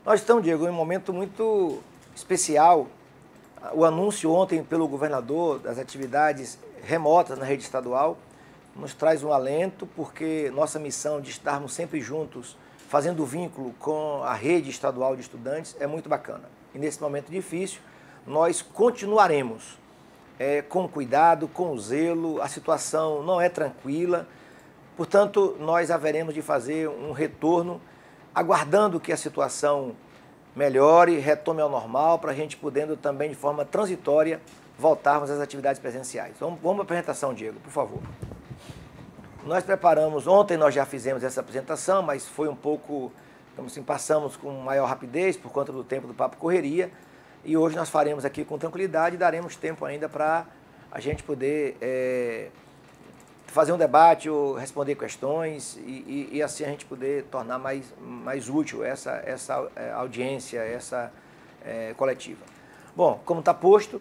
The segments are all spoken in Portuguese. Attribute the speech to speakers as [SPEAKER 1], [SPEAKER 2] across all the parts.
[SPEAKER 1] Nós estamos, Diego, em um momento muito especial. O anúncio ontem pelo governador das atividades remotas na rede estadual nos traz um alento, porque nossa missão de estarmos sempre juntos, fazendo vínculo com a rede estadual de estudantes, é muito bacana. E nesse momento difícil, nós continuaremos com cuidado, com zelo. A situação não é tranquila, portanto, nós haveremos de fazer um retorno, aguardando que a situação melhore, retome ao normal, para a gente podendo também, de forma transitória, voltarmos às atividades presenciais. Vamos para a apresentação, Diego, por favor. Nós preparamos, ontem nós já fizemos essa apresentação, mas foi um pouco, então, assim, passamos com maior rapidez por conta do tempo do Papo Correria, e hoje nós faremos aqui com tranquilidade e daremos tempo ainda para a gente poder fazer um debate ou responder questões e assim a gente poder tornar mais útil essa audiência, essa coletiva. Bom, como está posto,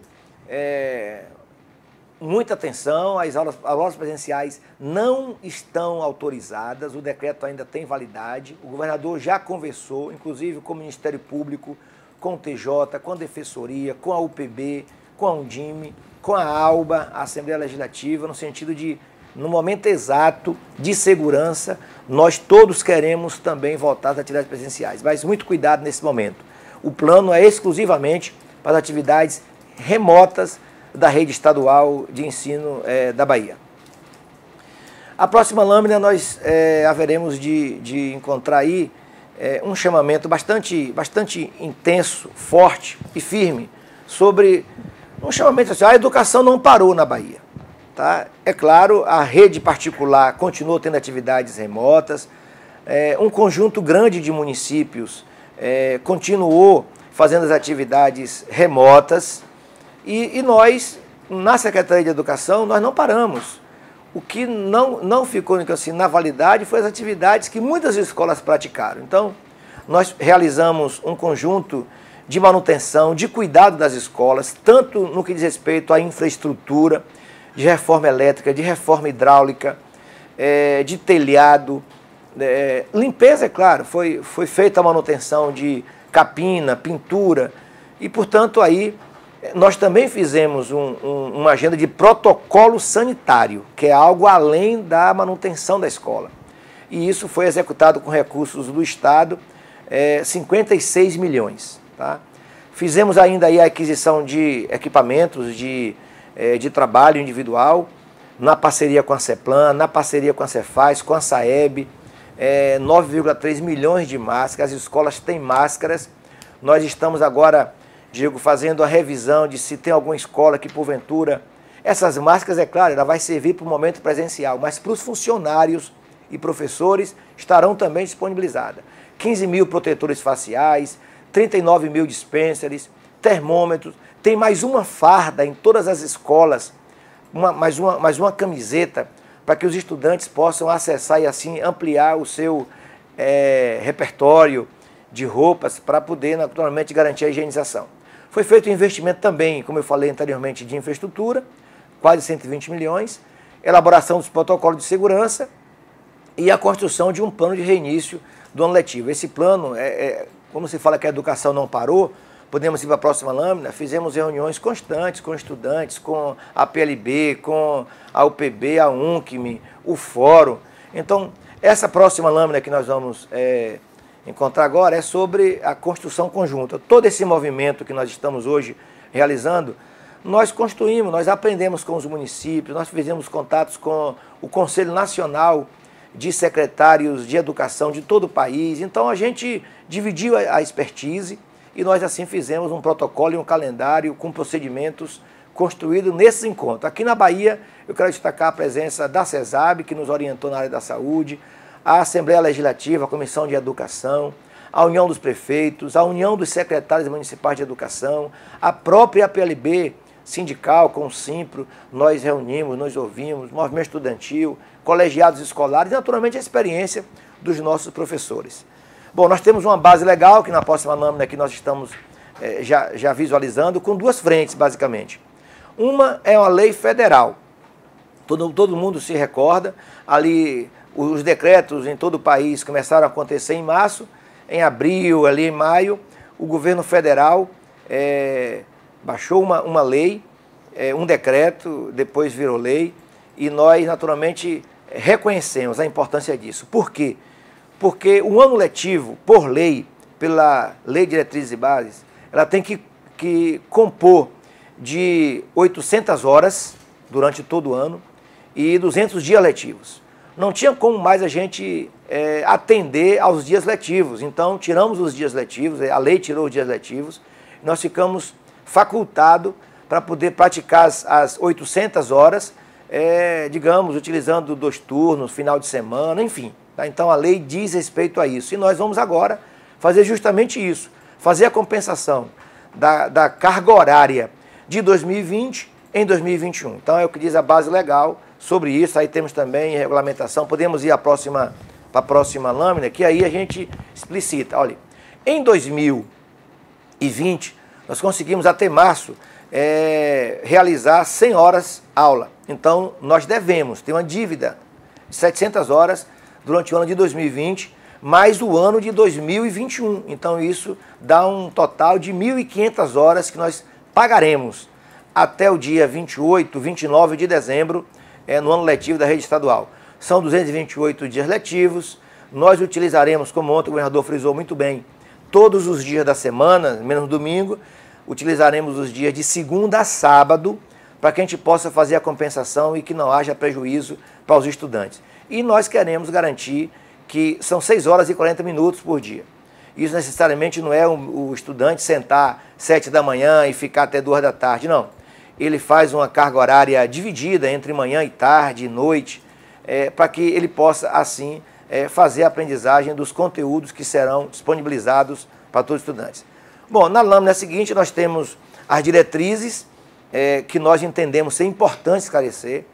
[SPEAKER 1] muita atenção, as aulas presenciais não estão autorizadas, o decreto ainda tem validade, o governador já conversou, inclusive com o Ministério Público, com o TJ, com a Defensoria, com a UPB, com a Undime, com a ALBA, a Assembleia Legislativa, no sentido de, no momento exato de segurança, nós todos queremos também voltar às atividades presenciais, mas muito cuidado nesse momento. O plano é exclusivamente para as atividades remotas da rede estadual de ensino da Bahia. A próxima lâmina nós haveremos de encontrar aí um chamamento bastante intenso, forte e firme sobre um chamamento assim: a educação não parou na Bahia. Tá? É claro, a rede particular continuou tendo atividades remotas, um conjunto grande de municípios continuou fazendo as atividades remotas e nós, na Secretaria de Educação, nós não paramos. O que não ficou assim, na validade foi as atividades que muitas escolas praticaram. Então, nós realizamos um conjunto de manutenção, de cuidado das escolas, tanto no que diz respeito à infraestrutura, de reforma elétrica, de reforma hidráulica, de telhado, limpeza, é claro, foi feita a manutenção de capina, pintura, e, portanto, aí nós também fizemos uma agenda de protocolo sanitário, que é algo além da manutenção da escola. E isso foi executado com recursos do Estado, 56 milhões. Tá? Fizemos ainda aí a aquisição de equipamentos de trabalho individual, na parceria com a CEPLAN, na parceria com a Cefaz, com a SAEB, 9,3 milhões de máscaras, as escolas têm máscaras. Nós estamos agora, Diego, fazendo a revisão de se tem alguma escola que, porventura, essas máscaras, é claro, ela vai servir para o momento presencial, mas para os funcionários e professores estarão também disponibilizadas. 15 mil protetores faciais, 39 mil dispensers, termômetros, tem mais uma farda em todas as escolas, mais uma camiseta, para que os estudantes possam acessar e assim ampliar o seu repertório de roupas para poder naturalmente garantir a higienização. Foi feito um investimento também, como eu falei anteriormente, de infraestrutura, quase 120 milhões, elaboração dos protocolos de segurança e a construção de um plano de reinício do ano letivo. Esse plano, como se fala que a educação não parou, podemos ir para a próxima lâmina, fizemos reuniões constantes com estudantes, com a PLB, com a UPB, a UNCM, o Fórum. Então, essa próxima lâmina que nós vamos encontrar agora é sobre a construção conjunta. Todo esse movimento que nós estamos hoje realizando, nós construímos, nós aprendemos com os municípios, nós fizemos contatos com o Conselho Nacional de Secretários de Educação de todo o país. Então, a gente dividiu a expertise e nós assim fizemos um protocolo e um calendário com procedimentos construídos nesses encontros. Aqui na Bahia, eu quero destacar a presença da CESAB, que nos orientou na área da saúde, a Assembleia Legislativa, a Comissão de Educação, a União dos Prefeitos, a União dos Secretários Municipais de Educação, a própria PLB sindical, com o Simpro, nós reunimos, nós ouvimos, movimento estudantil, colegiados escolares e, naturalmente, a experiência dos nossos professores. Bom, nós temos uma base legal, que na próxima lâmina aqui nós estamos já visualizando, com duas frentes, basicamente. Uma é uma lei federal. Todo mundo se recorda, ali os decretos em todo o país começaram a acontecer em março, em abril, ali em maio, o governo federal baixou uma lei, um decreto, depois virou lei, e nós, naturalmente, reconhecemos a importância disso. Por quê? Porque o ano letivo, por lei, pela Lei de Diretrizes e Bases, ela tem que compor de 800 horas durante todo o ano e 200 dias letivos. Não tinha como mais a gente atender aos dias letivos, então tiramos os dias letivos, a lei tirou os dias letivos, nós ficamos facultados para poder praticar as 800 horas, digamos, utilizando 2 turnos, final de semana, enfim. Tá? Então a lei diz respeito a isso. E nós vamos agora fazer justamente isso, fazer a compensação da carga horária de 2020 em 2021. Então é o que diz a base legal sobre isso. Aí temos também regulamentação. Podemos ir para a próxima lâmina, que aí a gente explicita. Olha, em 2020, nós conseguimos até março realizar 100 horas aula. Então, nós devemos ter uma dívida de 700 horas durante o ano de 2020, mais o ano de 2021. Então, isso dá um total de 1.500 horas que nós pagaremos até o dia 28, 29 de dezembro, no ano letivo da rede estadual. São 228 dias letivos. Nós utilizaremos, como ontem o governador frisou muito bem, todos os dias da semana, menos domingo, utilizaremos os dias de segunda a sábado, para que a gente possa fazer a compensação e que não haja prejuízo para os estudantes. E nós queremos garantir que são 6 horas e 40 minutos por dia. Isso necessariamente não é o estudante sentar 7 da manhã e ficar até 2 da tarde, não. Ele faz uma carga horária dividida entre manhã e tarde, noite, para que ele possa, assim, fazer a aprendizagem dos conteúdos que serão disponibilizados para todos os estudantes. Bom, na lâmina seguinte nós temos as diretrizes que nós entendemos ser importante esclarecer.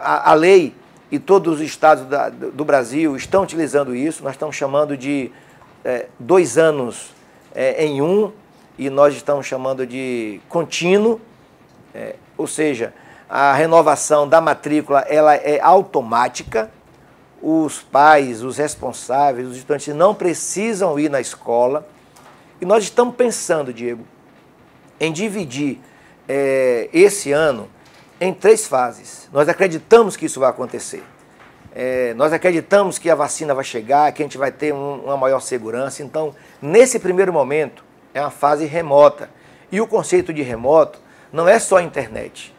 [SPEAKER 1] A lei e todos os estados do Brasil estão utilizando isso. Nós estamos chamando de 2 anos em um, e nós estamos chamando de contínuo, ou seja, a renovação da matrícula ela é automática. Os pais, os responsáveis, os estudantes não precisam ir na escola. E nós estamos pensando, Diego, em dividir esse ano em 3 fases. Nós acreditamos que isso vai acontecer. Nós acreditamos que a vacina vai chegar, que a gente vai ter uma maior segurança. Então, nesse primeiro momento, é uma fase remota. E o conceito de remoto não é só a internet.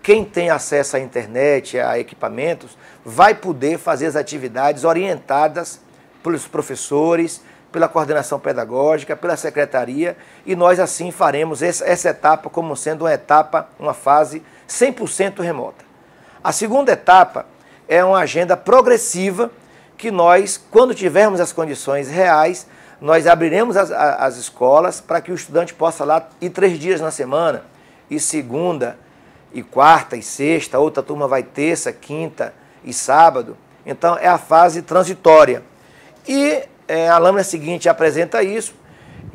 [SPEAKER 1] Quem tem acesso à internet, a equipamentos, vai poder fazer as atividades orientadas pelos professores, pela coordenação pedagógica, pela secretaria, e nós assim faremos essa etapa como sendo uma fase 100% remota. A segunda etapa é uma agenda progressiva que nós, quando tivermos as condições reais, nós abriremos as escolas para que o estudante possa lá ir 3 dias na semana, e segunda, e quarta, e sexta, outra turma vai terça, quinta e sábado. Então é a fase transitória. E a lâmina seguinte apresenta isso,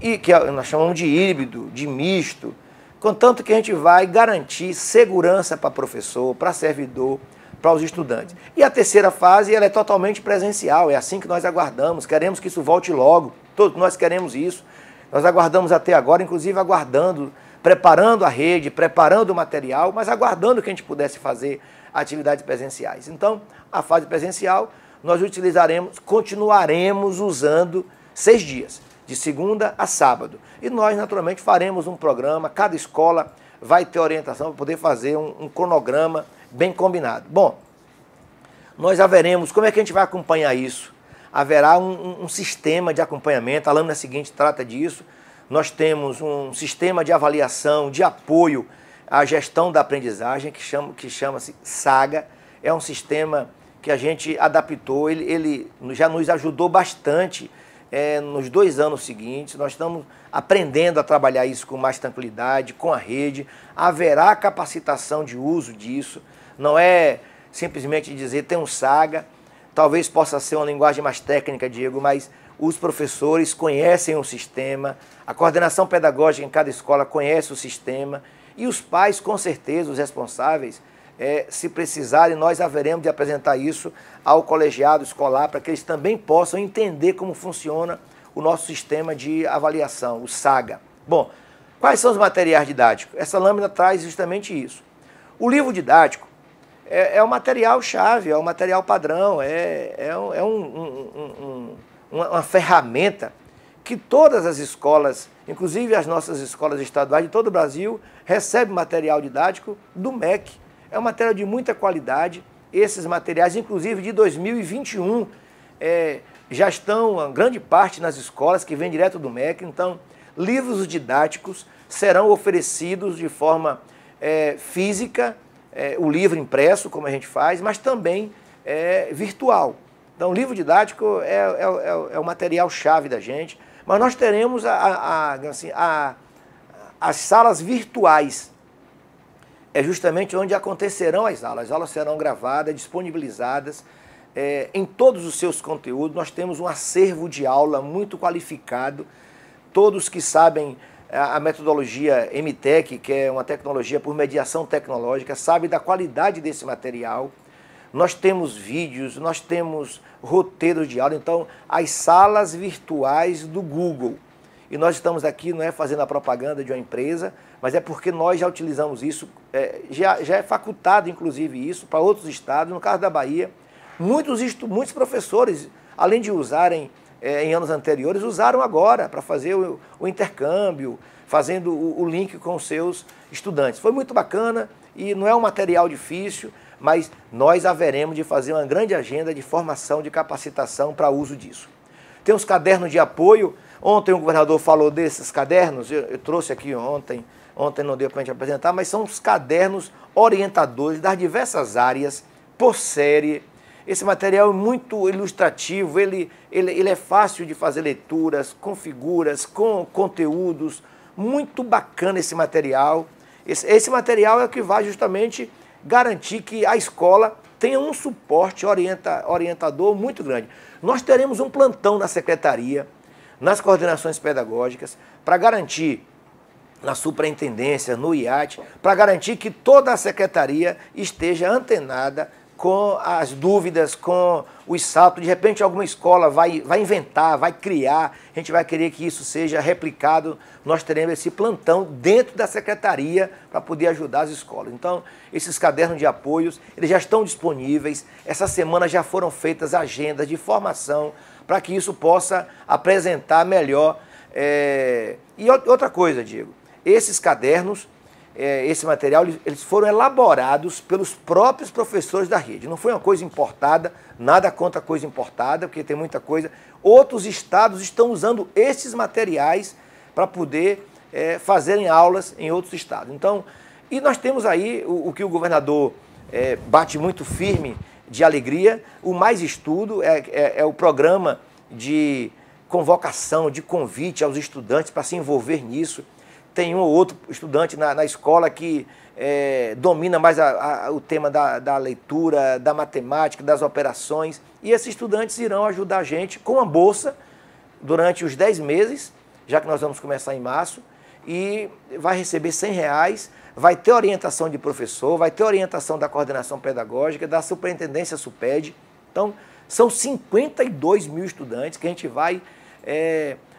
[SPEAKER 1] e que nós chamamos de híbrido, de misto, contanto que a gente vai garantir segurança para professor, para servidor, para os estudantes. E a terceira fase ela é totalmente presencial, é assim que nós aguardamos, queremos que isso volte logo, todos nós queremos isso. Nós aguardamos até agora, inclusive aguardando, preparando a rede, preparando o material, mas aguardando que a gente pudesse fazer atividades presenciais. Então, a fase presencial nós utilizaremos, continuaremos usando 6 dias, de segunda a sábado. E nós, naturalmente, faremos um programa, cada escola vai ter orientação para poder fazer um cronograma bem combinado. Bom, nós haveremos, como é que a gente vai acompanhar isso? Haverá um sistema de acompanhamento, a lâmina seguinte trata disso. Nós temos um sistema de avaliação, de apoio à gestão da aprendizagem, que chama-se SAGA. É um sistema que a gente adaptou, ele já nos ajudou bastante nos 2 anos seguintes. Nós estamos aprendendo a trabalhar isso com mais tranquilidade, com a rede. Haverá capacitação de uso disso, não é simplesmente dizer tem um SAGA, talvez possa ser uma linguagem mais técnica, Diego, mas os professores conhecem o sistema, a coordenação pedagógica em cada escola conhece o sistema, e os pais, com certeza, os responsáveis, se precisarem, nós haveremos de apresentar isso ao colegiado escolar para que eles também possam entender como funciona o nosso sistema de avaliação, o SAGA. Bom, quais são os materiais didáticos? Essa lâmina traz justamente isso. O livro didático é o material-chave, é o material padrão, uma ferramenta que todas as escolas, inclusive as nossas escolas estaduais de todo o Brasil, recebem material didático do MEC. É um material de muita qualidade. Esses materiais, inclusive de 2021, já estão, a grande parte, nas escolas que vem direto do MEC. Então, livros didáticos serão oferecidos de forma física, o livro impresso, como a gente faz, mas também virtual. Então, o livro didático é o material-chave da gente, mas nós teremos as salas virtuais. É justamente onde acontecerão as aulas serão gravadas, disponibilizadas em todos os seus conteúdos. Nós temos um acervo de aula muito qualificado, todos que sabem a metodologia MTech, que é uma tecnologia por mediação tecnológica, sabem da qualidade desse material. Nós temos vídeos, nós temos roteiros de aula, então as salas virtuais do Google. E nós estamos aqui, não é fazendo a propaganda de uma empresa, mas é porque nós já utilizamos isso, já é facultado inclusive isso para outros estados. No caso da Bahia, muitos professores, além de usarem em anos anteriores, usaram agora para fazer o intercâmbio, fazendo o link com os seus estudantes. Foi muito bacana e não é um material difícil, mas nós haveremos de fazer uma grande agenda de formação, de capacitação para uso disso. Tem os cadernos de apoio. Ontem o governador falou desses cadernos, eu trouxe aqui ontem não deu para a gente apresentar, mas são os cadernos orientadores das diversas áreas, por série. Esse material é muito ilustrativo, ele é fácil de fazer leituras, com figuras, com conteúdos, muito bacana esse material. Esse material é o que vai justamente garantir que a escola tenha um suporte orientador muito grande. Nós teremos um plantão na secretaria, nas coordenações pedagógicas, para garantir, na superintendência, no IAT, para garantir que toda a secretaria esteja antenada com as dúvidas, com os saltos. De repente alguma escola vai inventar, vai criar, a gente vai querer que isso seja replicado. Nós teremos esse plantão dentro da secretaria para poder ajudar as escolas. Então, esses cadernos de apoios, eles já estão disponíveis. Essa semana já foram feitas agendas de formação para que isso possa apresentar melhor. E outra coisa, Diego, esses cadernos, esse material, eles foram elaborados pelos próprios professores da rede. Não foi uma coisa importada, nada contra coisa importada, porque tem muita coisa. Outros estados estão usando esses materiais para poder fazerem aulas em outros estados. Então, e nós temos aí o que o governador bate muito firme de alegria, o Mais Estudo, é o programa de convocação, de convite aos estudantes para se envolver nisso. Tem um ou outro estudante na escola que domina mais o tema da leitura, da matemática, das operações, e esses estudantes irão ajudar a gente com uma bolsa durante os 10 meses, já que nós vamos começar em março, e vai receber R$100, vai ter orientação de professor, vai ter orientação da coordenação pedagógica, da superintendência SUPED. Então, são 52 mil estudantes que a gente vai,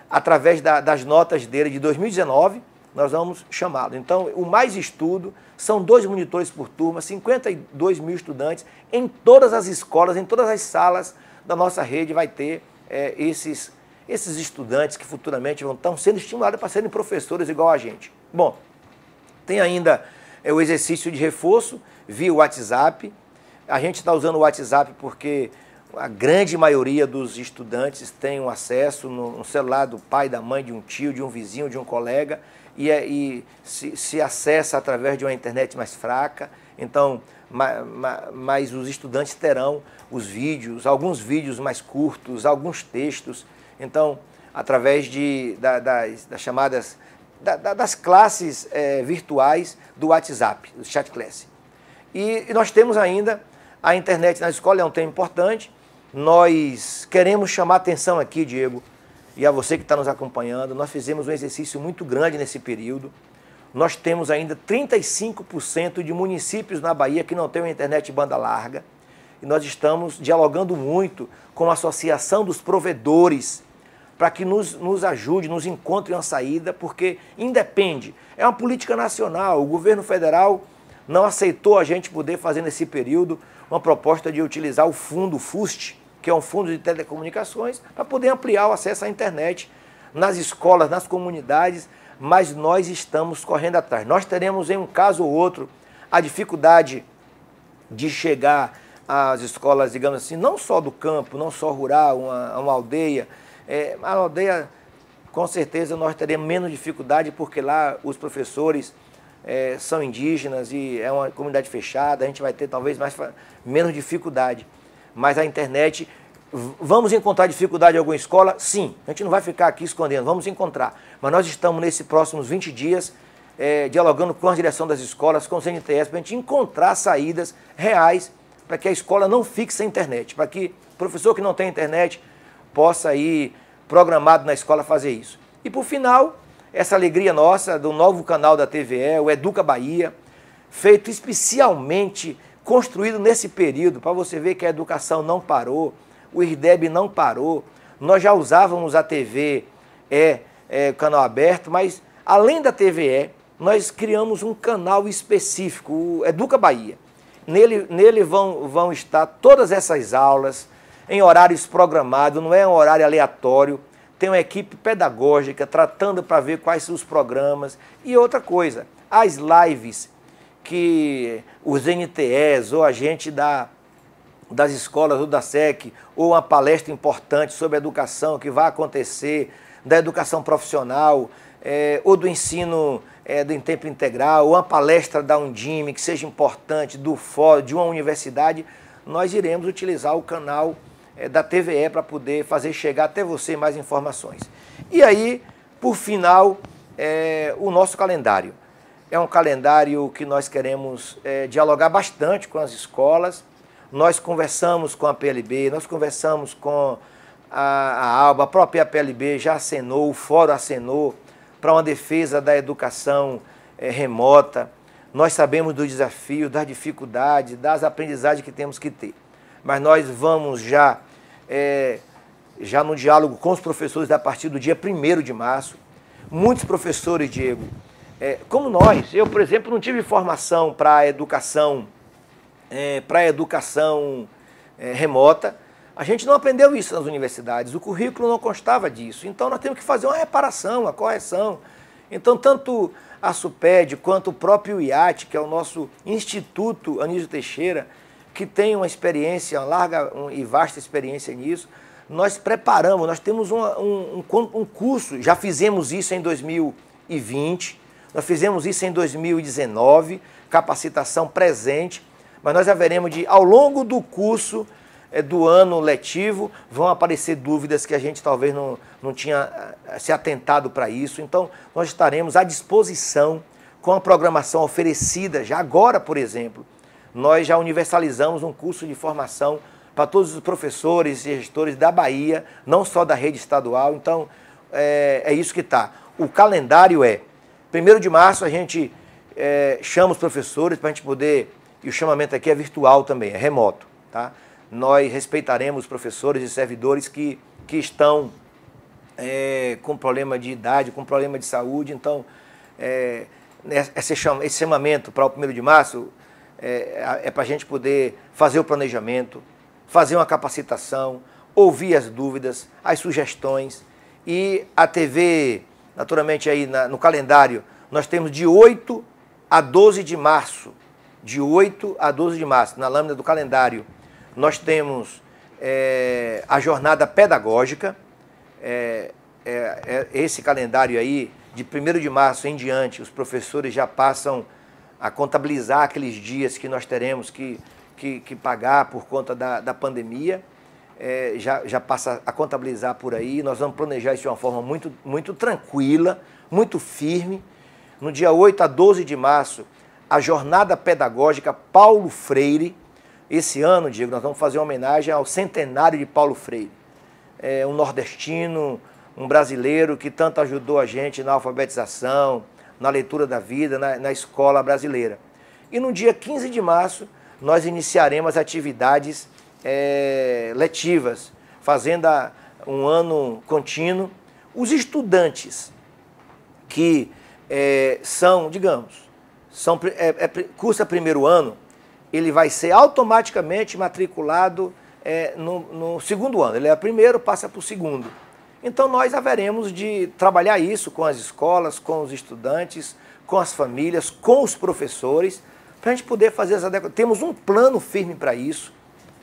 [SPEAKER 1] através das notas dele de 2019, nós vamos chamá-lo. Então, o Mais Estudo, são 2 monitores por turma, 52 mil estudantes, em todas as escolas, em todas as salas da nossa rede vai ter esses estudantes que futuramente estão sendo estimulados para serem professores igual a gente. Bom, tem ainda o exercício de reforço via WhatsApp. A gente está usando o WhatsApp porque a grande maioria dos estudantes tem um acesso no celular do pai, da mãe, de um tio, de um vizinho, de um colega, e se acessa através de uma internet mais fraca. Então, mas os estudantes terão os vídeos, alguns vídeos mais curtos, alguns textos. Então, através das chamadas, das classes virtuais do WhatsApp, do Chat Class. E nós temos ainda a internet na escola, é um tema importante. Nós queremos chamar a atenção aqui, Diego, e a você que está nos acompanhando. Nós fizemos um exercício muito grande nesse período. nós temos ainda 35% de municípios na Bahia que não têm uma internet de banda larga. E nós estamos dialogando muito com a Associação dos Provedores para que nos ajude, nos encontre uma saída, porque independe. É uma política nacional. O governo federal não aceitou a gente poder fazer nesse período uma proposta de utilizar o fundo FUST, que é um fundo de telecomunicações, para poder ampliar o acesso à internet nas escolas, nas comunidades, mas nós estamos correndo atrás. Nós teremos, em um caso ou outro, a dificuldade de chegar às escolas, digamos assim, não só do campo, não só rural, uma aldeia. A aldeia, com certeza, nós teremos menos dificuldade, porque lá os professores são indígenas e é uma comunidade fechada, a gente vai ter talvez menos dificuldade. Mas a internet, vamos encontrar dificuldade em alguma escola? Sim, a gente não vai ficar aqui escondendo, vamos encontrar. Mas nós estamos nesses próximos 20 dias dialogando com a direção das escolas, com o CNTS, para a gente encontrar saídas reais para que a escola não fique sem internet, para que o professor que não tem internet possa ir programado na escola fazer isso. E por final, essa alegria nossa do novo canal da TVE, o Educa Bahia, feito especialmente, construído nesse período, para você ver que a educação não parou, o IRDEB não parou. Nós já usávamos a TV, canal aberto, mas além da TVE, nós criamos um canal específico, o Educa Bahia. Nele vão estar todas essas aulas, em horários programados, não é um horário aleatório. Tem uma equipe pedagógica tratando para ver quais são os programas. E outra coisa, as lives que os NTEs ou a gente das escolas ou da SEC, ou uma palestra importante sobre educação que vai acontecer, da educação profissional, ou do ensino em tempo integral, ou uma palestra da Undime que seja importante, do fórum, de uma universidade, nós iremos utilizar o canal da TVE para poder fazer chegar até você mais informações. E aí, por final, o nosso calendário. É um calendário que nós queremos dialogar bastante com as escolas. Nós conversamos com a PLB, nós conversamos com a ALBA, a própria PLB já acenou, o Fórum acenou para uma defesa da educação remota. Nós sabemos do desafio, das dificuldades, das aprendizagens que temos que ter. Mas nós vamos já no diálogo com os professores a partir do dia 1º de março. Muitos professores, Diego, como nós, eu, por exemplo, não tive formação para a educação, remota. A gente não aprendeu isso nas universidades, o currículo não constava disso. Então nós temos que fazer uma reparação, uma correção. Então tanto a SUPED quanto o próprio IAT, que é o nosso Instituto Anísio Teixeira, que tem uma experiência, uma larga e vasta experiência nisso, nós preparamos, nós temos um curso, já fizemos isso em 2020, nós fizemos isso em 2019, capacitação presente, mas nós haveremos ao longo do curso do ano letivo, vão aparecer dúvidas que a gente talvez não tinha se atentado para isso. Então, nós estaremos à disposição com a programação oferecida já agora, por exemplo. Nós já universalizamos um curso de formação para todos os professores e gestores da Bahia, não só da rede estadual. Então, é isso que está. O calendário 1º de março, a gente chama os professores para a gente poder, e o chamamento aqui é virtual também, é remoto, tá? Nós respeitaremos os professores e servidores que estão com problema de idade, com problema de saúde. Então, esse chamamento para o 1º de março para a gente poder fazer o planejamento, fazer uma capacitação, ouvir as dúvidas, as sugestões. E a TV, naturalmente, aí no calendário, nós temos de 8 a 12 de março. De 8 a 12 de março, na lâmina do calendário, nós temos a jornada pedagógica. Esse calendário aí, de 1º de março em diante, os professores já passam a contabilizar aqueles dias que nós teremos que pagar por conta da pandemia. Já passa a contabilizar por aí. Nós vamos planejar isso de uma forma muito, muito tranquila, muito firme. No dia 8 a 12 de março, a jornada pedagógica Paulo Freire. Esse ano, Diego, nós vamos fazer uma homenagem ao centenário de Paulo Freire. Um nordestino, um brasileiro que tanto ajudou a gente na alfabetização, na leitura da vida, na escola brasileira. E no dia 15 de março, nós iniciaremos atividades letivas, fazendo um ano contínuo. Os estudantes que cursa primeiro ano, ele vai ser automaticamente matriculado no segundo ano. Ele é primeiro, passa para o segundo. Então nós haveremos de trabalhar isso com as escolas, com os estudantes, com as famílias, com os professores, para a gente poder fazer as adequações. Temos um plano firme para isso.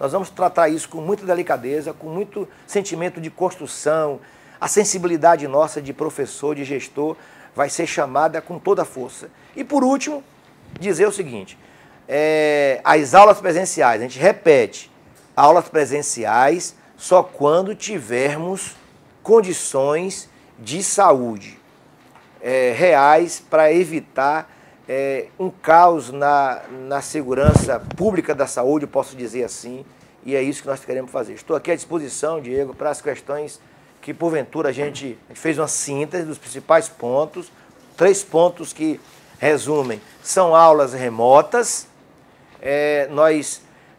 [SPEAKER 1] Nós vamos tratar isso com muita delicadeza, com muito sentimento de construção. A sensibilidade nossa de professor, de gestor, vai ser chamada com toda a força. E por último, dizer o seguinte, as aulas presenciais, a gente repete, aulas presenciais só quando tivermos condições de saúde reais para evitar um caos na segurança pública da saúde, eu posso dizer assim, e é isso que nós queremos fazer. Estou aqui à disposição, Diego, para as questões que porventura a gente fez uma síntese dos principais pontos, 3 pontos que resumem, são aulas remotas,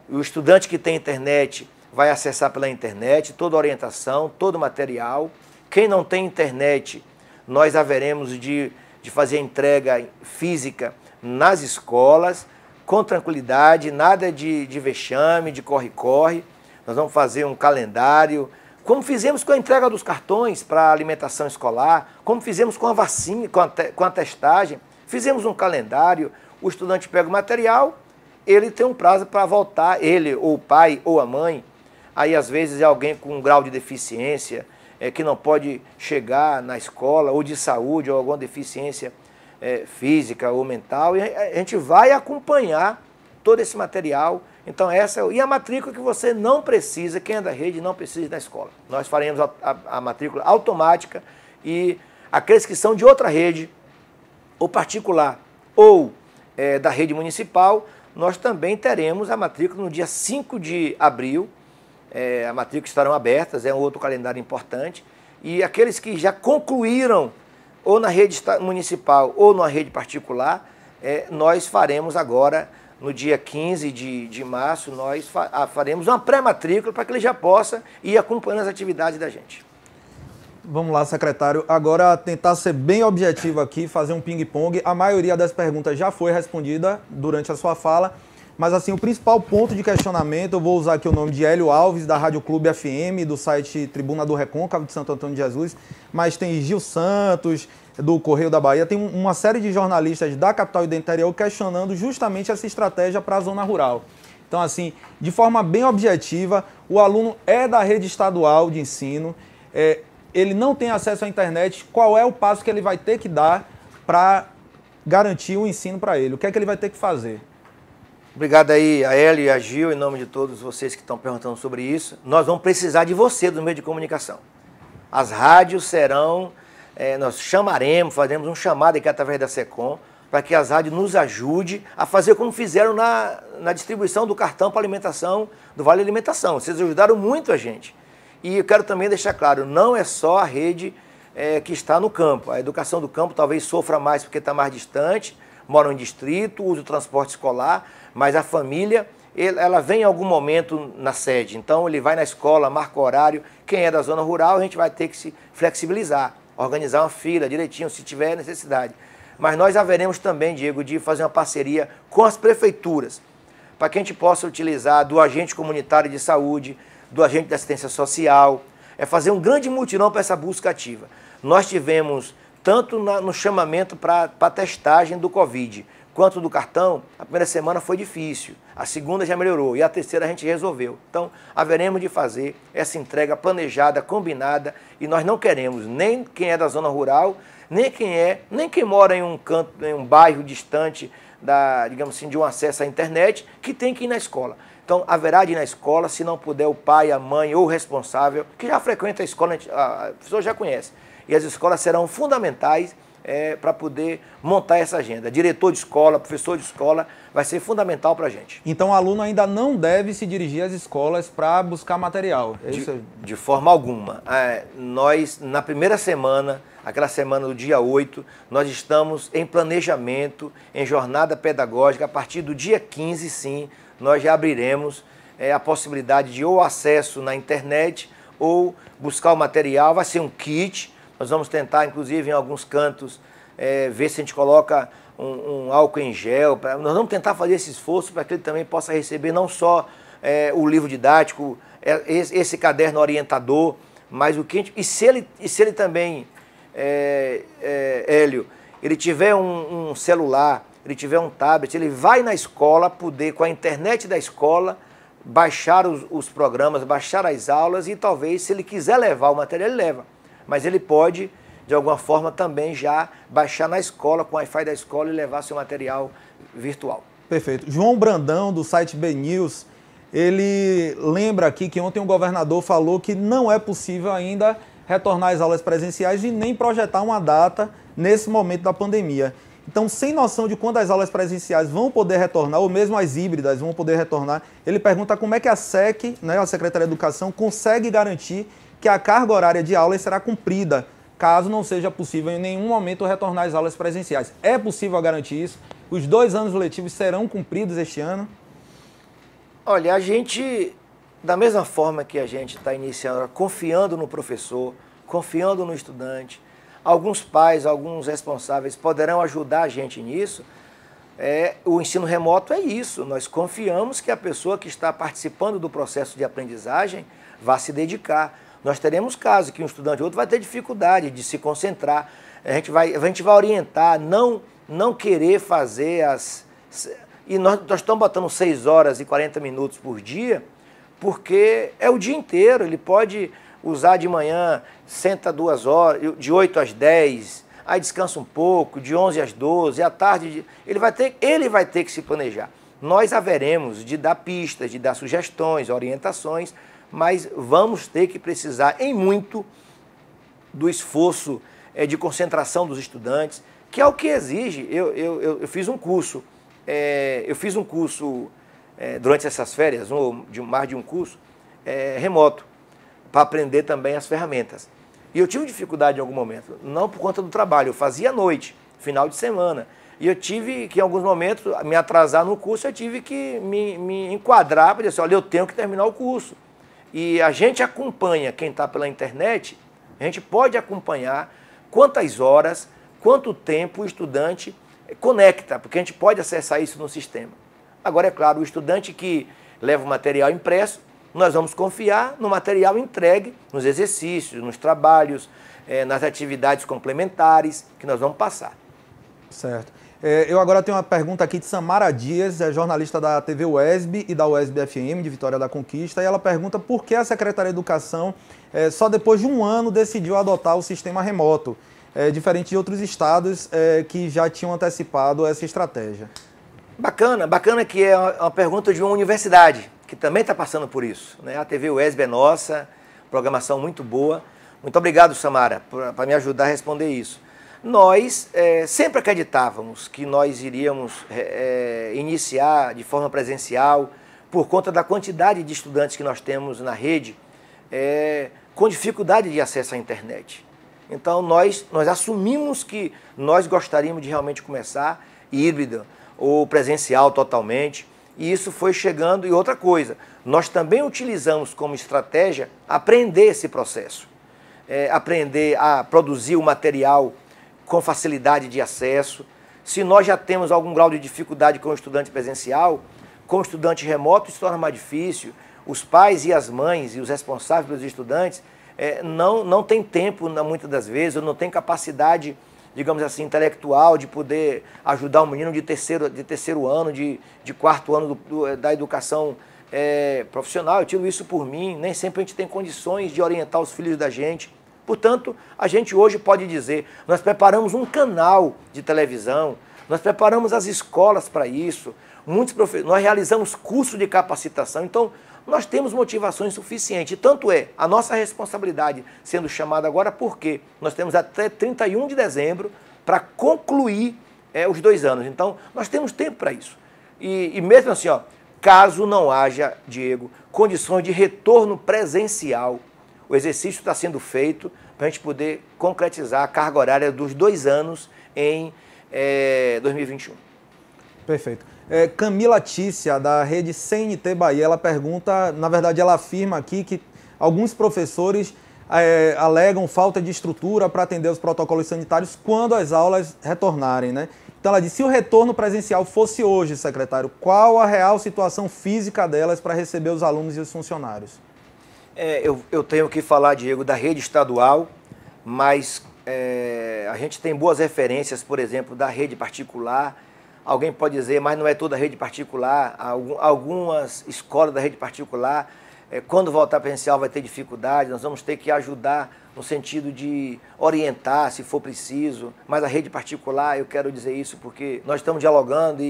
[SPEAKER 1] o estudante que tem internet vai acessar pela internet toda a orientação, todo o material. Quem não tem internet, nós haveremos de fazer a entrega física nas escolas, com tranquilidade, nada de vexame, de corre-corre. Nós vamos fazer um calendário, como fizemos com a entrega dos cartões para a alimentação escolar, como fizemos com a vacina, com a testagem. Fizemos um calendário, o estudante pega o material, ele tem um prazo para voltar, ele, ou o pai, ou a mãe. Aí, às vezes, é alguém com um grau de deficiência, que não pode chegar na escola, ou de saúde, ou alguma deficiência física ou mental, e a gente vai acompanhar todo esse material. Então, e a matrícula que você não precisa, quem é da rede não precisa ir na escola. Nós faremos a matrícula automática e aqueles que são de outra rede, ou particular, ou da rede municipal, nós também teremos a matrícula no dia 5 de abril, a matrícula estarão abertas, é um outro calendário importante, e aqueles que já concluíram ou na rede municipal ou na rede particular, nós faremos agora, no dia 15 de março, nós faremos uma pré-matrícula para que ele já possa ir acompanhando as atividades da gente.
[SPEAKER 2] Vamos lá, secretário. Agora, tentar ser bem objetivo aqui, fazer um ping-pong. A maioria das perguntas já foi respondida durante a sua fala, mas assim, o principal ponto de questionamento, eu vou usar aqui o nome de Hélio Alves, da Rádio Clube FM, do site Tribuna do Recôncavo de Santo Antônio de Jesus, mas tem Gil Santos, do Correio da Bahia, tem uma série de jornalistas da capital e do interior questionando justamente essa estratégia para a zona rural. Então, assim, de forma bem objetiva, o aluno é da rede estadual de ensino, ele não tem acesso à internet, qual é o passo que ele vai ter que dar para garantir o ensino para ele? O que é que ele vai ter que fazer?
[SPEAKER 1] Obrigado aí a Hélio e a Gil, em nome de todos vocês que estão perguntando sobre isso. Nós vamos precisar de você do meio de comunicação. As rádios serão, nós chamaremos, faremos um chamado aqui através da SECOM, para que as rádios nos ajudem a fazer como fizeram na distribuição do cartão para alimentação, do Vale Alimentação. Vocês ajudaram muito a gente. E eu quero também deixar claro, não é só a rede que está no campo. A educação do campo talvez sofra mais porque está mais distante, mora em distrito, usa o transporte escolar, mas a família, ela vem em algum momento na sede. Então ele vai na escola, marca o horário. Quem é da zona rural, a gente vai ter que se flexibilizar, organizar uma fila direitinho, se tiver necessidade. Mas nós haveremos também, Diego, de fazer uma parceria com as prefeituras, para que a gente possa utilizar do agente comunitário de saúde, do agente de assistência social, fazer um grande mutirão para essa busca ativa. Nós tivemos, tanto no chamamento para a testagem do Covid, quanto do cartão, a primeira semana foi difícil, a segunda já melhorou e a terceira a gente resolveu. Então, haveremos de fazer essa entrega planejada, combinada, e nós não queremos nem quem é da zona rural, nem quem mora em um canto, em um bairro distante digamos assim, de um acesso à internet, que tem que ir na escola. Então, haverá de ir na escola, se não puder o pai, a mãe ou o responsável, que já frequenta a escola, a pessoa já conhece. E as escolas serão fundamentais para poder montar essa agenda. Diretor de escola, professor de escola, vai ser fundamental para a gente.
[SPEAKER 2] Então o aluno ainda não deve se dirigir às escolas para buscar material?
[SPEAKER 1] De forma alguma. Nós, na primeira semana, aquela semana do dia 8, nós estamos em planejamento, em jornada pedagógica. A partir do dia 15, sim, nós já abriremos a possibilidade de ou acesso na internet ou buscar o material. Vai ser um kit. Nós vamos tentar, inclusive, em alguns cantos, ver se a gente coloca um álcool em gel. Nós vamos tentar fazer esse esforço para que ele também possa receber não só o livro didático, esse caderno orientador, mas o que a gente... E se ele também, Hélio, ele tiver um celular, ele tiver um tablet, ele vai na escola poder, com a internet da escola, baixar os programas, baixar as aulas e talvez, se ele quiser levar o material, ele leva. Mas ele pode, de alguma forma, também já baixar na escola, com o Wi-Fi da escola e levar seu material virtual.
[SPEAKER 2] Perfeito. João Brandão, do site BNews, ele lembra aqui que ontem o governador falou que não é possível ainda retornar às aulas presenciais e nem projetar uma data nesse momento da pandemia. Então, sem noção de quando as aulas presenciais vão poder retornar, ou mesmo as híbridas vão poder retornar, ele pergunta como é que a SEC, a Secretaria de Educação, consegue garantir que a carga horária de aulas será cumprida, caso não seja possível em nenhum momento retornar às aulas presenciais. É possível garantir isso? Os 2 anos letivos serão cumpridos este ano?
[SPEAKER 1] Olha, a gente, da mesma forma que a gente está iniciando, confiando no professor, confiando no estudante, alguns pais, alguns responsáveis poderão ajudar a gente nisso. O ensino remoto é isso, nós confiamos que a pessoa que está participando do processo de aprendizagem vá se dedicar. Nós teremos casos que um estudante ou outro vai ter dificuldade de se concentrar. A gente vai orientar, não querer fazer E nós estamos botando 6 horas e 40 minutos por dia, porque é o dia inteiro. Ele pode usar de manhã, senta 2 horas, de 8 às 10, aí descansa um pouco, de 11 às 12, à tarde. Ele vai ter que se planejar. Nós haveremos de dar pistas, de dar sugestões, orientações, mas vamos ter que precisar em muito do esforço de concentração dos estudantes, que é o que exige. Eu fiz um curso, durante essas férias, mais de um curso, remoto, para aprender também as ferramentas. E eu tive dificuldade em algum momento, não por conta do trabalho, eu fazia à noite, final de semana, e eu tive que em alguns momentos me atrasar no curso, eu tive que me enquadrar para dizer assim, olha, eu tenho que terminar o curso. E a gente acompanha, quem está pela internet, a gente pode acompanhar quantas horas, quanto tempo o estudante conecta, porque a gente pode acessar isso no sistema. Agora, é claro, o estudante que leva o material impresso, nós vamos confiar no material entregue, nos exercícios, nos trabalhos, nas atividades complementares que nós vamos passar.
[SPEAKER 2] Certo. Eu agora tenho uma pergunta aqui de Samara Dias, jornalista da TV UESB e da UESB FM, de Vitória da Conquista, e ela pergunta por que a Secretaria de Educação, só depois de um ano, decidiu adotar o sistema remoto, diferente de outros estados que já tinham antecipado essa estratégia.
[SPEAKER 1] Bacana que é uma pergunta de uma universidade, que também está passando por isso, né? A TV UESB é nossa, programação muito boa. Muito obrigado, Samara, para me ajudar a responder isso. Nós sempre acreditávamos que nós iríamos iniciar de forma presencial, por conta da quantidade de estudantes que nós temos na rede, com dificuldade de acesso à internet. Então, nós assumimos que nós gostaríamos de realmente começar híbrido ou presencial totalmente, e isso foi chegando. E outra coisa, nós também utilizamos como estratégia aprender esse processo, aprender a produzir o material com facilidade de acesso. Se nós já temos algum grau de dificuldade com o estudante presencial, com o estudante remoto isso torna mais difícil. Os pais e as mães e os responsáveis pelos estudantes não têm tempo, muitas das vezes, ou não têm capacidade, digamos assim, intelectual de poder ajudar um menino de terceiro ano, de 4º ano da educação profissional. Eu tiro isso por mim, nem sempre a gente tem condições de orientar os filhos da gente. Portanto, a gente hoje pode dizer, nós preparamos um canal de televisão, nós preparamos as escolas para isso, nós realizamos cursos de capacitação, então nós temos motivações suficientes. Tanto é a nossa responsabilidade sendo chamada agora porque nós temos até 31 de dezembro para concluir os 2 anos. Então, nós temos tempo para isso. E mesmo assim, caso não haja, Diego, condições de retorno presencial, o exercício está sendo feito para a gente poder concretizar a carga horária dos 2 anos em 2021.
[SPEAKER 2] Perfeito. Camila Tícia, da rede CNT Bahia, ela pergunta, na verdade ela afirma aqui que alguns professores alegam falta de estrutura para atender os protocolos sanitários quando as aulas retornarem, né? Então ela disse, se o retorno presencial fosse hoje, secretário, qual a real situação física delas para receber os alunos e os funcionários?
[SPEAKER 1] Eu tenho que falar, Diego, da rede estadual, mas a gente tem boas referências, por exemplo, da rede particular. Alguém pode dizer, mas não é toda a rede particular. Algumas escolas da rede particular, quando voltar presencial vai ter dificuldade, nós vamos ter que ajudar no sentido de orientar, se for preciso. Mas a rede particular, eu quero dizer isso porque nós estamos dialogando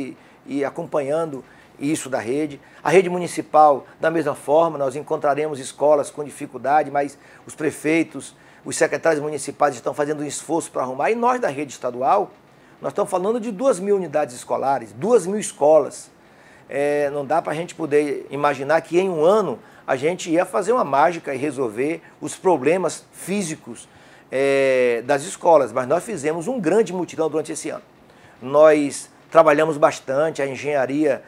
[SPEAKER 1] e acompanhando isso da rede. A rede municipal, da mesma forma, nós encontraremos escolas com dificuldade, mas os prefeitos, os secretários municipais estão fazendo um esforço para arrumar. E nós da rede estadual, nós estamos falando de 2.000 unidades escolares, 2.000 escolas. Não dá para a gente poder imaginar que em um ano a gente ia fazer uma mágica e resolver os problemas físicos das escolas, mas nós fizemos um grande mutirão durante esse ano. Nós trabalhamos bastante, a engenharia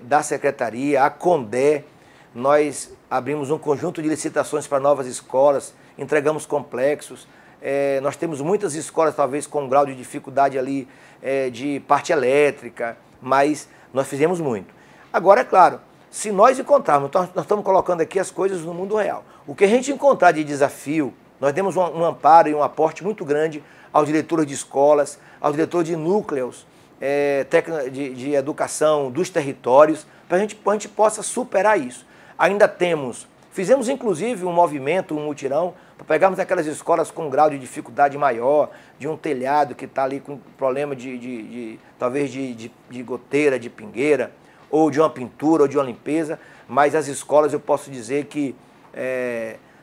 [SPEAKER 1] da secretaria, a Condé, nós abrimos um conjunto de licitações para novas escolas, entregamos complexos, nós temos muitas escolas talvez com um grau de dificuldade ali de parte elétrica, mas nós fizemos muito. Agora, é claro, se nós encontrarmos, nós estamos colocando aqui as coisas no mundo real. O que a gente encontrar de desafio, nós demos um amparo e um aporte muito grande aos diretores de escolas, aos diretores de núcleos de educação dos territórios, para a gente possa superar isso. Ainda fizemos inclusive um movimento, um mutirão, para pegarmos aquelas escolas com um grau de dificuldade maior, de um telhado que está ali com problema talvez de goteira, de pingueira, ou de uma pintura, ou de uma limpeza, mas as escolas eu posso dizer que,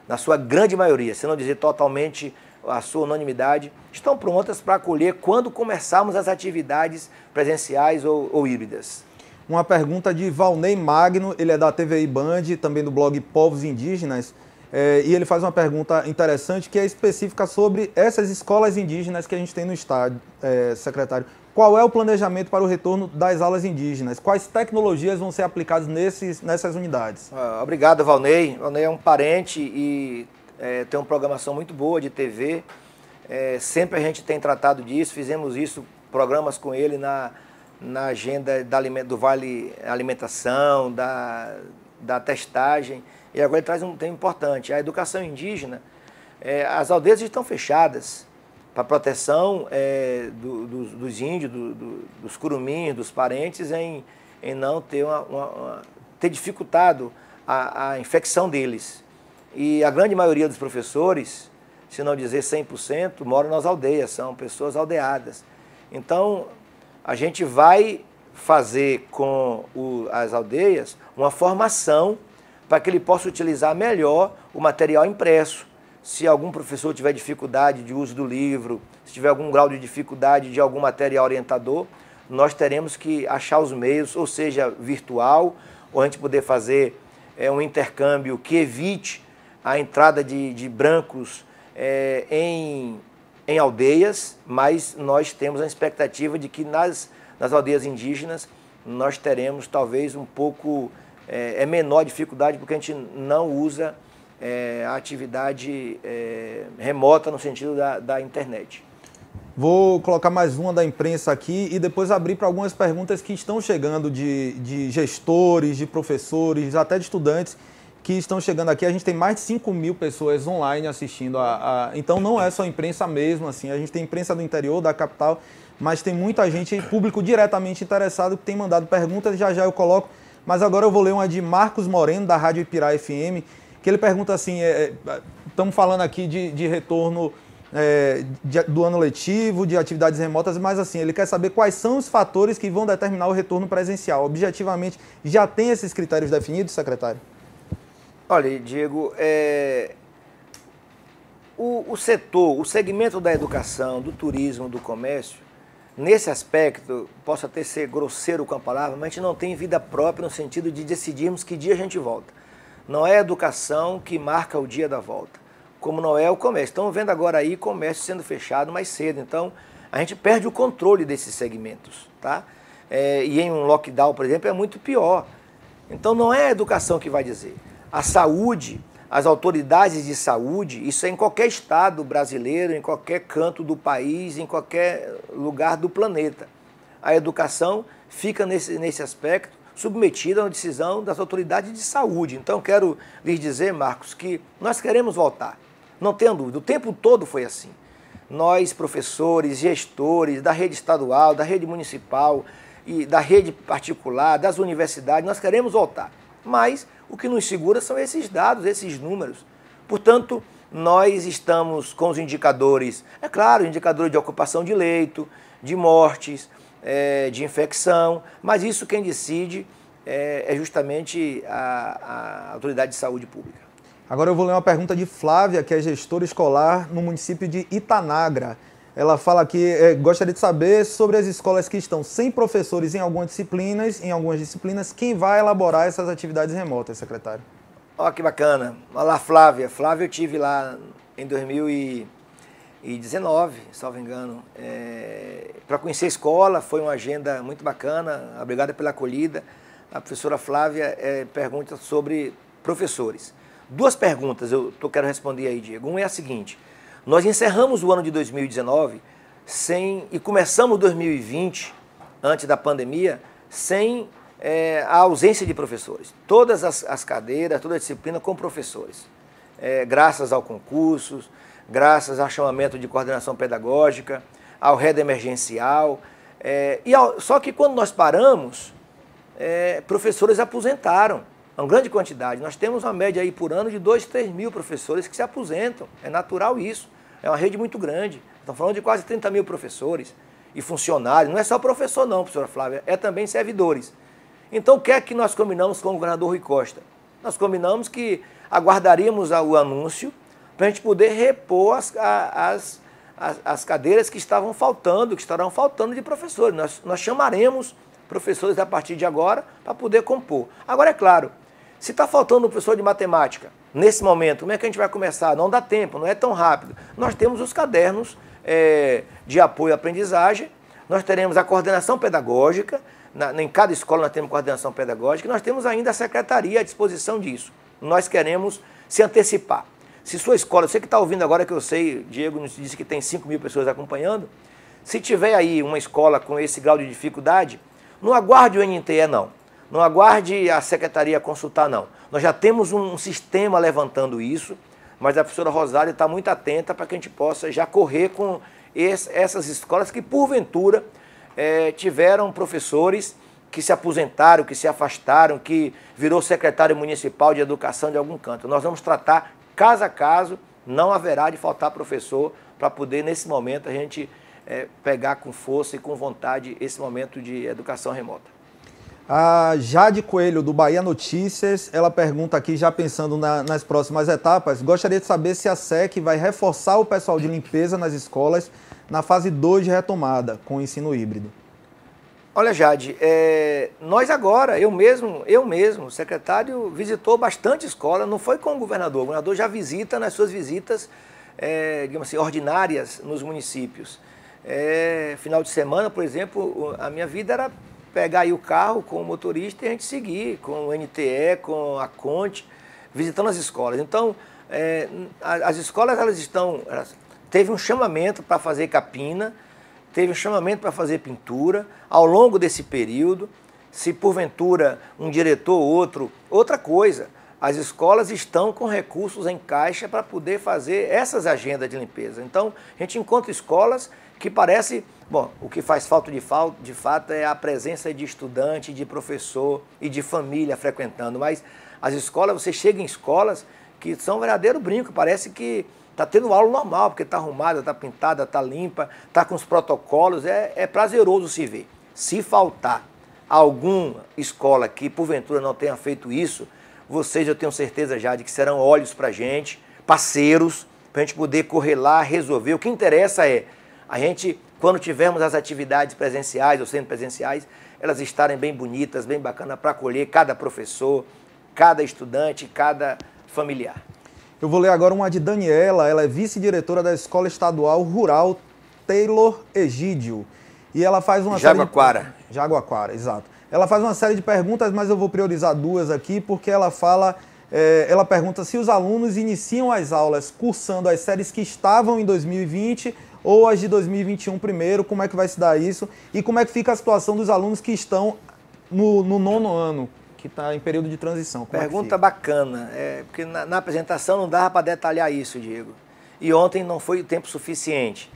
[SPEAKER 1] na sua grande maioria, se não dizer totalmente a sua unanimidade, estão prontas para acolher quando começarmos as atividades presenciais ou híbridas.
[SPEAKER 2] Uma pergunta de Valnei Magno, ele é da TVI Band, também do blog Povos Indígenas, e ele faz uma pergunta interessante que é específica sobre essas escolas indígenas que a gente tem no estado, secretário. Qual é o planejamento para o retorno das aulas indígenas? Quais tecnologias vão ser aplicadas nessas unidades?
[SPEAKER 1] Obrigado, Valnei. Valnei é um parente e tem uma programação muito boa de TV. Sempre a gente tem tratado disso, fizemos isso, programas com ele na agenda do Vale Alimentação, da testagem. E agora ele traz um tema importante, a educação indígena. As aldeias estão fechadas para proteção dos índios, dos curumins, dos parentes, em não ter dificultado a infecção deles. E a grande maioria dos professores, se não dizer 100%, moram nas aldeias, são pessoas aldeadas. Então, a gente vai fazer com as aldeias uma formação para que ele possa utilizar melhor o material impresso. Se algum professor tiver dificuldade de uso do livro, se tiver algum grau de dificuldade de algum material orientador, nós teremos que achar os meios, ou seja, virtual, ou a gente poder fazer um intercâmbio que evite a entrada de brancos em aldeias, mas nós temos a expectativa de que nas aldeias indígenas nós teremos talvez um pouco menor dificuldade, porque a gente não usa a atividade remota no sentido da internet.
[SPEAKER 2] Vou colocar mais uma da imprensa aqui e depois abrir para algumas perguntas que estão chegando de gestores, de professores, até de estudantes que estão chegando aqui. A gente tem mais de 5.000 pessoas online assistindo. Então não é só imprensa mesmo, assim. A gente tem imprensa do interior, da capital, mas tem muita gente, público diretamente interessado, que tem mandado perguntas, já eu coloco. Mas agora eu vou ler uma de Marcos Moreno, da Rádio Ipirá FM, que ele pergunta assim, estamos falando aqui de retorno do ano letivo, de atividades remotas, mas assim, ele quer saber quais são os fatores que vão determinar o retorno presencial. Objetivamente, já tem esses critérios definidos, secretário?
[SPEAKER 1] Olha, Diego, o setor, o segmento da educação, do turismo, do comércio, nesse aspecto, posso até ser grosseiro com a palavra, mas a gente não tem vida própria no sentido de decidirmos que dia a gente volta. Não é a educação que marca o dia da volta, como não é o comércio. Estamos vendo agora aí comércio sendo fechado mais cedo, então a gente perde o controle desses segmentos, tá? E em um lockdown, por exemplo, é muito pior. Então não é a educação que vai dizer. A saúde, as autoridades de saúde, isso é em qualquer estado brasileiro, em qualquer canto do país, em qualquer lugar do planeta. A educação fica nesse aspecto submetida a uma decisão das autoridades de saúde. Então quero lhes dizer, Marcos, que nós queremos voltar. Não tenha dúvida, o tempo todo foi assim. Nós, professores, gestores da rede estadual, da rede municipal e da rede particular, das universidades, nós queremos voltar. Mas o que nos segura são esses dados, esses números. Portanto, nós estamos com os indicadores, é claro, indicadores de ocupação de leito, de mortes, de infecção, mas isso quem decide é justamente a Autoridade de Saúde Pública.
[SPEAKER 2] Agora eu vou ler uma pergunta de Flávia, que é gestora escolar no município de Itanagra. Ela fala que gostaria de saber sobre as escolas que estão sem professores em algumas disciplinas, quem vai elaborar essas atividades remotas, secretário?
[SPEAKER 1] Olha que bacana. Olá, Flávia. Flávia, eu estive lá em 2019, salvo engano, para conhecer a escola, foi uma agenda muito bacana, obrigada pela acolhida. A professora Flávia pergunta sobre professores. Duas perguntas eu quero responder aí, Diego. Uma é a seguinte: nós encerramos o ano de 2019 e começamos 2020, antes da pandemia, sem a ausência de professores. Todas as cadeiras, toda a disciplina com professores. Graças ao concurso, graças ao chamamento de coordenação pedagógica, ao rede emergencial. Só que quando nós paramos, professores aposentaram. Uma grande quantidade. Nós temos uma média aí por ano de 2, 3 mil professores que se aposentam. É natural isso. É uma rede muito grande. Estamos falando de quase 30 mil professores e funcionários. Não é só professor não, professora Flávia, é também servidores. Então o que é que nós combinamos com o governador Rui Costa? Nós combinamos que aguardaríamos o anúncio para a gente poder repor as cadeiras que estavam faltando, que estarão faltando de professores. Nós chamaremos professores a partir de agora para poder compor. Agora é claro, se está faltando um professor de matemática, nesse momento, como é que a gente vai começar? Não dá tempo, não é tão rápido. Nós temos os cadernos de apoio à aprendizagem, nós teremos a coordenação pedagógica, em cada escola nós temos coordenação pedagógica, e nós temos ainda a secretaria à disposição disso. Nós queremos se antecipar. Se sua escola, você que está ouvindo agora, que eu sei, Diego nos disse que tem 5 mil pessoas acompanhando, se tiver aí uma escola com esse grau de dificuldade, não aguarde o NTE não. Não aguarde a secretaria consultar, não. Nós já temos um sistema levantando isso, mas a professora Rosália está muito atenta para que a gente possa já correr com essas escolas que, porventura, tiveram professores que se aposentaram, que se afastaram, que virou secretário municipal de educação de algum canto. Nós vamos tratar caso a caso, não haverá de faltar professor para poder, nesse momento, a gente pegar com força e com vontade esse momento de educação remota.
[SPEAKER 2] A Jade Coelho, do Bahia Notícias, ela pergunta aqui, já pensando nas próximas etapas, gostaria de saber se a SEC vai reforçar o pessoal de limpeza nas escolas na fase 2 de retomada, com o ensino híbrido.
[SPEAKER 1] Olha, Jade, nós agora, eu mesmo, o secretário visitou bastante escola, não foi com o governador já visita nas suas visitas, digamos assim, ordinárias nos municípios. Final de semana, por exemplo, a minha vida era pegar aí o carro com o motorista e a gente seguir com o NTE, com a Conte, visitando as escolas. Então, as escolas, teve um chamamento para fazer capina, teve um chamamento para fazer pintura. Ao longo desse período, se porventura um diretor ou outro, outra coisa, as escolas estão com recursos em caixa para poder fazer essas agendas de limpeza. Então, a gente encontra escolas que parece... Bom, o que faz falta de fato é a presença de estudante, de professor e de família frequentando. Mas as escolas, você chega em escolas que são um verdadeiro brinco, parece que está tendo aula normal, porque está arrumada, está pintada, está limpa, está com os protocolos, é prazeroso se ver. Se faltar alguma escola que porventura não tenha feito isso, vocês, eu tenho certeza já de que serão olhos para a gente, parceiros, para a gente poder correr lá, resolver. O que interessa é a gente, quando tivermos as atividades presenciais ou semipresenciais, elas estarem bem bonitas, bem bacanas para acolher cada professor, cada estudante, cada familiar.
[SPEAKER 2] Eu vou ler agora uma de Daniela, ela é vice-diretora da Escola Estadual Rural Taylor Egídio. E ela faz uma
[SPEAKER 1] Jaguaquara.
[SPEAKER 2] Jaguaquara, exato. Ela faz uma série de perguntas, mas eu vou priorizar duas aqui, porque ela fala, ela pergunta se os alunos iniciam as aulas cursando as séries que estavam em 2020 ou as de 2021 primeiro, como é que vai se dar isso? E como é que fica a situação dos alunos que estão no 9º ano, que está em período de transição?
[SPEAKER 1] Pergunta bacana, porque na apresentação não dava para detalhar isso, Diego. E ontem não foi o tempo suficiente.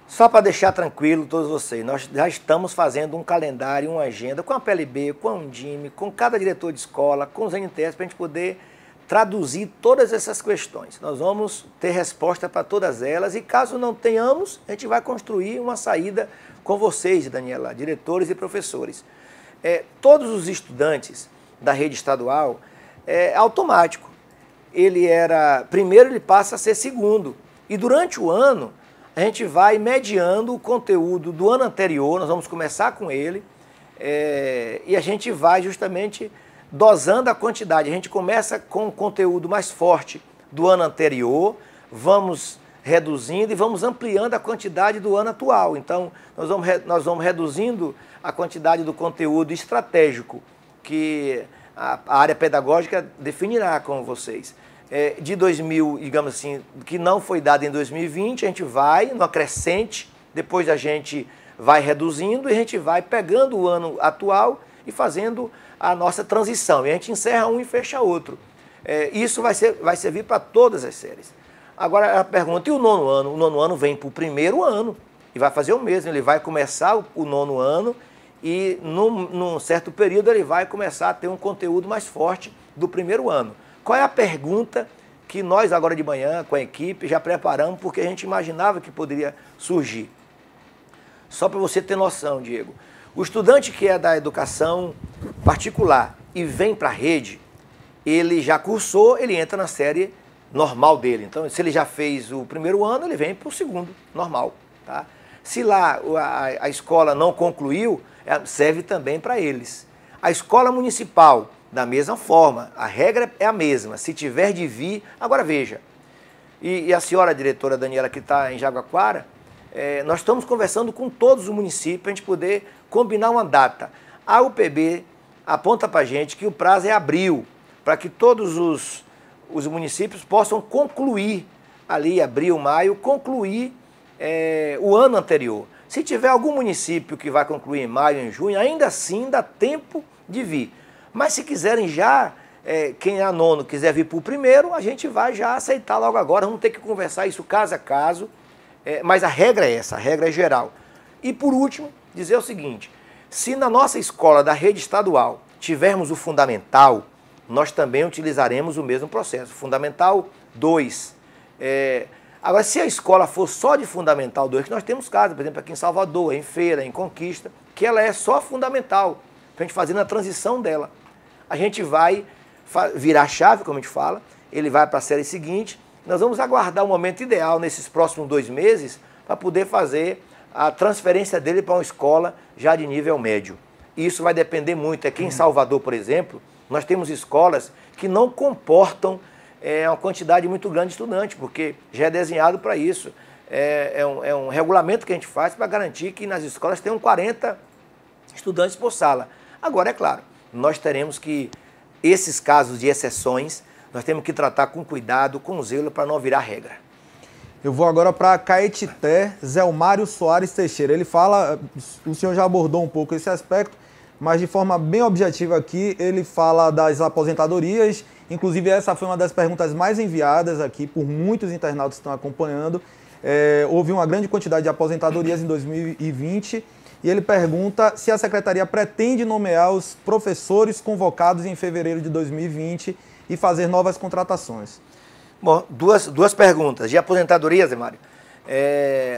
[SPEAKER 1] Só para deixar tranquilo todos vocês, nós já estamos fazendo um calendário, uma agenda com a PLB, com a Undime, com cada diretor de escola, com os NTS, para a gente poder traduzir todas essas questões. Nós vamos ter resposta para todas elas e caso não tenhamos, a gente vai construir uma saída com vocês, Daniela, diretores e professores. Todos os estudantes da rede estadual é automático. Primeiro ele passa a ser segundo. E durante o ano, a gente vai mediando o conteúdo do ano anterior, nós vamos começar com ele, e a gente vai justamente dosando a quantidade. A gente começa com o conteúdo mais forte do ano anterior, vamos reduzindo e vamos ampliando a quantidade do ano atual. Então, nós vamos reduzindo a quantidade do conteúdo estratégico que a área pedagógica definirá com vocês. De 2000, digamos assim, que não foi dado em 2020, a gente vai no acrescente, depois a gente vai reduzindo e a gente vai pegando o ano atual e fazendo a nossa transição. E a gente encerra um e fecha outro. Isso vai servir para todas as séries. Agora a pergunta, e o 9º ano? O 9º ano vem para o 1º ano e vai fazer o mesmo. Ele vai começar o 9º ano e num certo período ele vai começar a ter um conteúdo mais forte do 1º ano. Qual é a pergunta que nós agora de manhã com a equipe já preparamos porque a gente imaginava que poderia surgir? Só para você ter noção, Diego, o estudante que é da educação particular e vem para a rede, ele já cursou, ele entra na série normal dele. Então, se ele já fez o 1º ano, ele vem para o 2º, normal. Tá? Se lá a escola não concluiu, serve também para eles. A escola municipal, da mesma forma, a regra é a mesma. Se tiver de vir, agora veja. E a senhora diretora Daniela, que está em Jaguaquara, nós estamos conversando com todos os municípios para a gente poder combinar uma data. A UPB aponta para a gente que o prazo é abril, para que todos os municípios possam concluir ali, abril, maio, concluir o ano anterior. Se tiver algum município que vai concluir em maio, em junho, ainda assim dá tempo de vir. Mas se quiserem já, quem é nono quiser vir para o 1º, a gente vai já aceitar logo agora, vamos ter que conversar isso caso a caso, mas a regra é essa, a regra é geral. E por último, dizer o seguinte, se na nossa escola da rede estadual tivermos o fundamental, nós também utilizaremos o mesmo processo, Fundamental 2. Agora, se a escola for só de Fundamental 2, que nós temos casos, por exemplo, aqui em Salvador, em Feira, em Conquista, que ela é só Fundamental, para a gente fazer a transição dela. A gente vai virar a chave, como a gente fala, ele vai para a série seguinte, nós vamos aguardar o momento ideal nesses próximos 2 meses para poder fazer a transferência dele para uma escola já de nível médio. Isso vai depender muito. Aqui em Salvador, por exemplo, nós temos escolas que não comportam uma quantidade muito grande de estudantes, porque já é desenhado para isso. É um regulamento que a gente faz para garantir que nas escolas tenham 40 estudantes por sala. Agora, é claro, nós teremos que, esses casos de exceções, nós temos que tratar com cuidado, com zelo, para não virar regra.
[SPEAKER 2] Eu vou agora para Caetité, Zelmário Soares Teixeira. Ele fala, o senhor já abordou um pouco esse aspecto, mas de forma bem objetiva aqui, ele fala das aposentadorias. Inclusive, essa foi uma das perguntas mais enviadas aqui por muitos internautas que estão acompanhando. Houve uma grande quantidade de aposentadorias em 2020 e ele pergunta se a Secretaria pretende nomear os professores convocados em fevereiro de 2020 e fazer novas contratações.
[SPEAKER 1] Bom, duas perguntas. De aposentadoria, Zé Mário,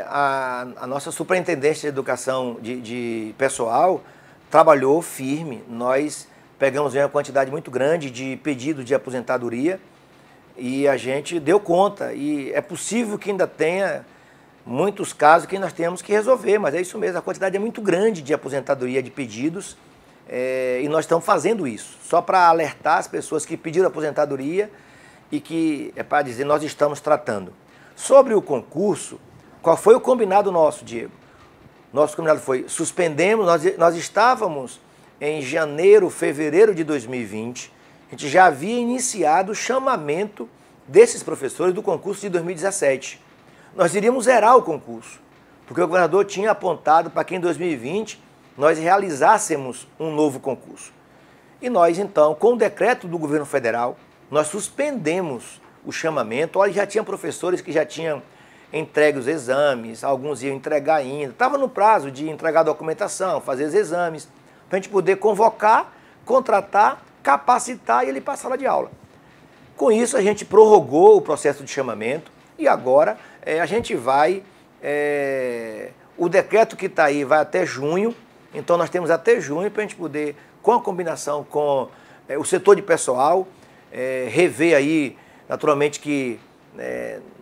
[SPEAKER 1] a nossa superintendente de educação de pessoal trabalhou firme. Nós pegamos uma quantidade muito grande de pedidos de aposentadoria E a gente deu conta. E é possível que ainda tenha muitos casos que nós temos que resolver, mas é isso mesmo, a quantidade é muito grande de aposentadoria de pedidos e nós estamos fazendo isso, só para alertar as pessoas que pediram aposentadoria e que, é para dizer, nós estamos tratando. Sobre o concurso, qual foi o combinado nosso, Diego? Nosso combinado foi, suspendemos, nós estávamos em janeiro, fevereiro de 2020, a gente já havia iniciado o chamamento desses professores do concurso de 2017. Nós iríamos zerar o concurso, porque o governador tinha apontado para que em 2020 nós realizássemos um novo concurso. E nós, então, com o decreto do governo federal, nós suspendemos o chamamento. Olha, já tinha professores que já tinham entregue os exames, alguns iam entregar ainda. Estava no prazo de entregar a documentação, fazer os exames, para a gente poder convocar, contratar, capacitar e ele para a sala de aula. Com isso, a gente prorrogou o processo de chamamento e agora a gente vai, o decreto que está aí vai até junho, então nós temos até junho para a gente poder, com a combinação com o setor de pessoal, rever aí, naturalmente que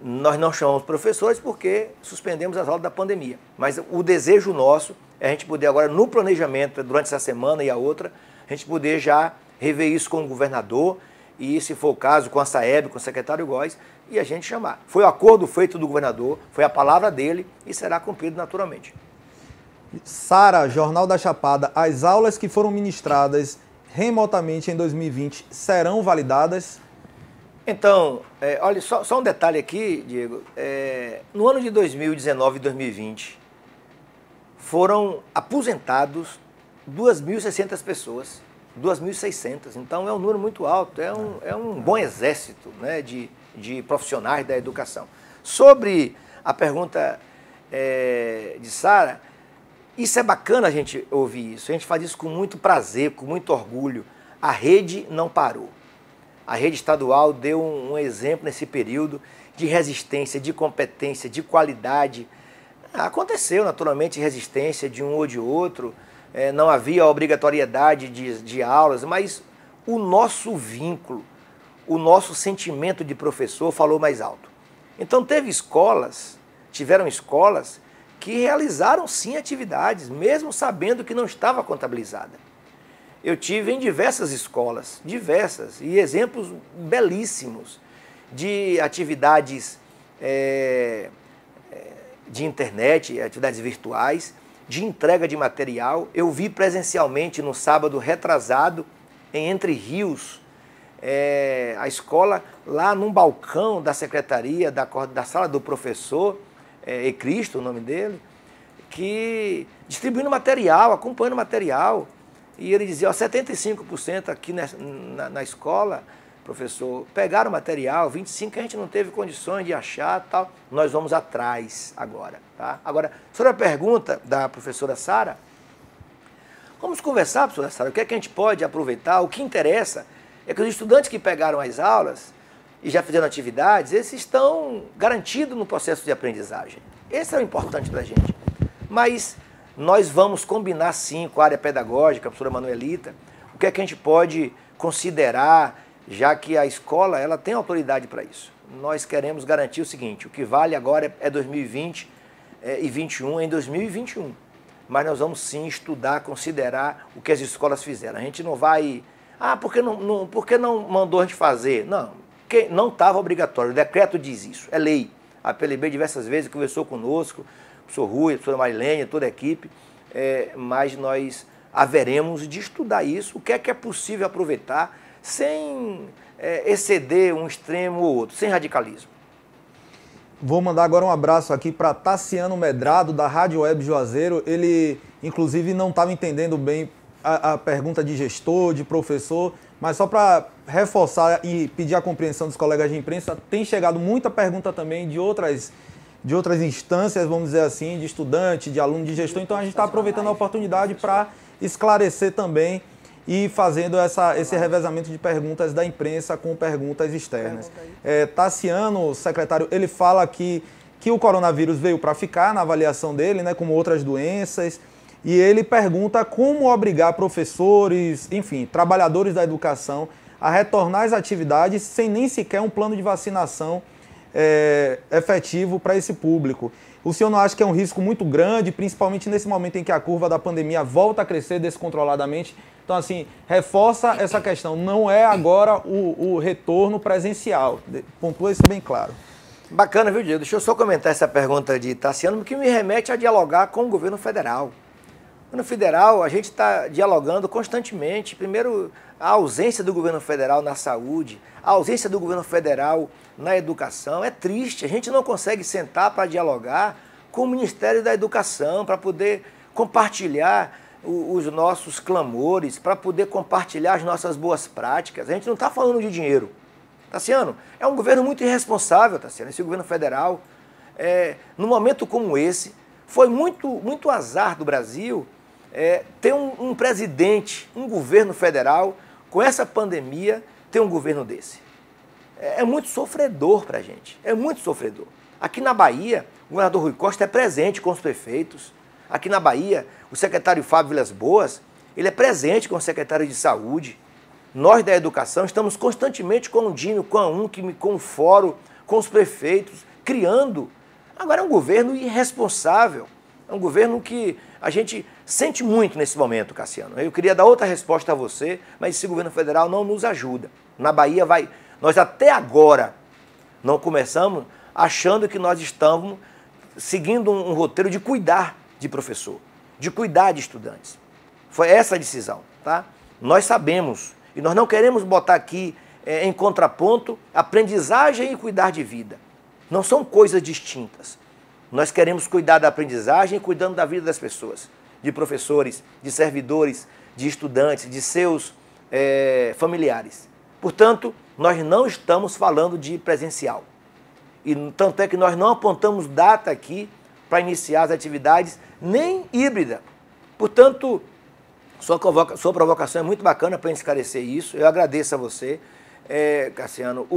[SPEAKER 1] nós não chamamos professores porque suspendemos as aulas da pandemia, mas o desejo nosso é a gente poder agora no planejamento, durante essa semana e a outra, a gente poder já rever isso com o governador e, se for o caso, com a SAEB, com o secretário Góes, e a gente chamar. Foi o acordo feito do governador, foi a palavra dele e será cumprido naturalmente.
[SPEAKER 2] Sara, Jornal da Chapada, as aulas que foram ministradas remotamente em 2020 serão validadas?
[SPEAKER 1] Então, olha, só um detalhe aqui, Diego. No ano de 2019 e 2020, foram aposentados 2.600 pessoas. 2.600, então é um número muito alto, é um bom exército, né, de profissionais da educação. Sobre a pergunta de Sara, isso é bacana a gente ouvir isso, a gente faz isso com muito prazer, com muito orgulho. A rede não parou. A rede estadual deu um exemplo nesse período de resistência, de competência, de qualidade. Aconteceu naturalmente resistência de um ou de outro, não havia obrigatoriedade de aulas, mas o nosso vínculo, o nosso sentimento de professor falou mais alto. Então tiveram escolas que realizaram sim atividades, mesmo sabendo que não estava contabilizada. Eu tive em diversas escolas, e exemplos belíssimos de atividades de internet, atividades virtuais, de entrega de material. Eu vi presencialmente no sábado retrasado, em Entre Rios, a escola lá num balcão da secretaria, da sala do professor, Cristo, o nome dele, que distribuindo material, acompanhando material. E ele dizia, 75% aqui na escola, professor, pegaram material, 25% que a gente não teve condições de achar, tal. Nós vamos atrás agora, tá? Agora, sobre a pergunta da professora Sara, vamos conversar, professora Sara, o que é que a gente pode aproveitar? O que interessa é que os estudantes que pegaram as aulas e já fizeram atividades, esses estão garantidos no processo de aprendizagem. Esse é o importante para a gente. Mas nós vamos combinar sim com a área pedagógica, a professora Manuelita, o que é que a gente pode considerar, já que a escola ela tem autoridade para isso. Nós queremos garantir o seguinte, o que vale agora é 2020 e 2021 em 2021. Mas nós vamos sim estudar, considerar o que as escolas fizeram. A gente não vai... por que não mandou a gente fazer? Não, porque não estava obrigatório. O decreto diz isso, é lei. A PLB diversas vezes conversou conosco, o professor Rui, a professora Marilene, toda a equipe, mas nós haveremos de estudar isso, o que é possível aproveitar, sem exceder um extremo ou outro, sem radicalismo.
[SPEAKER 2] Vou mandar agora um abraço aqui para Tassiano Medrado, da Rádio Web Juazeiro. Ele, inclusive, não estava entendendo bem a pergunta de gestor, de professor, mas só para reforçar e pedir a compreensão dos colegas de imprensa, tem chegado muita pergunta também de outras instâncias, vamos dizer assim, de estudante, de aluno, de gestor. Então a gente está aproveitando a oportunidade para esclarecer também e fazendo esse revezamento de perguntas da imprensa com perguntas externas. Tassiano, secretário, ele fala que o coronavírus veio para ficar na avaliação dele, né, como outras doenças, e ele pergunta como obrigar professores, enfim, trabalhadores da educação a retornar às atividades sem nem sequer um plano de vacinação efetivo para esse público. O senhor não acha que é um risco muito grande, principalmente nesse momento em que a curva da pandemia volta a crescer descontroladamente? Então, assim, reforça essa questão. Não é agora o retorno presencial. Pontua isso bem claro.
[SPEAKER 1] Bacana, viu, Diego? Deixa eu só comentar essa pergunta de Tassiano, que me remete a dialogar com o governo federal. O governo federal, a gente está dialogando constantemente. Primeiro, a ausência do governo federal na saúde, a ausência do governo federal na educação. É triste, a gente não consegue sentar para dialogar com o Ministério da Educação, para poder compartilhar os nossos clamores, para poder compartilhar as nossas boas práticas. A gente não está falando de dinheiro. Tassiano, é um governo muito irresponsável, Tassiano, esse governo federal. Num momento como esse, foi muito azar do Brasil ter um presidente, um governo federal, com essa pandemia, ter um governo desse. É muito sofredor para a gente, é muito sofredor. Aqui na Bahia, o governador Rui Costa é presente com os prefeitos. Aqui na Bahia, o secretário Fábio Vilas Boas, ele é presente com o secretário de Saúde. Nós da Educação estamos constantemente com o Dino, com a UNC, com o Fórum, com os prefeitos, criando. Agora é um governo irresponsável, é um governo que a gente sente muito nesse momento, Cassiano. Eu queria dar outra resposta a você, mas esse governo federal não nos ajuda. Na Bahia nós até agora não começamos achando que nós estamos seguindo um roteiro de cuidar de professor, de cuidar de estudantes. Foi essa a decisão, tá? Nós sabemos e nós não queremos botar aqui em contraponto aprendizagem e cuidar de vida. Não são coisas distintas. Nós queremos cuidar da aprendizagem e cuidando da vida das pessoas, de professores, de servidores, de estudantes, de seus familiares. Portanto, nós não estamos falando de presencial. E tanto é que nós não apontamos data aqui para iniciar as atividades, nem híbrida. Portanto, sua provocação é muito bacana para esclarecer isso. Eu agradeço a você, Cassiano.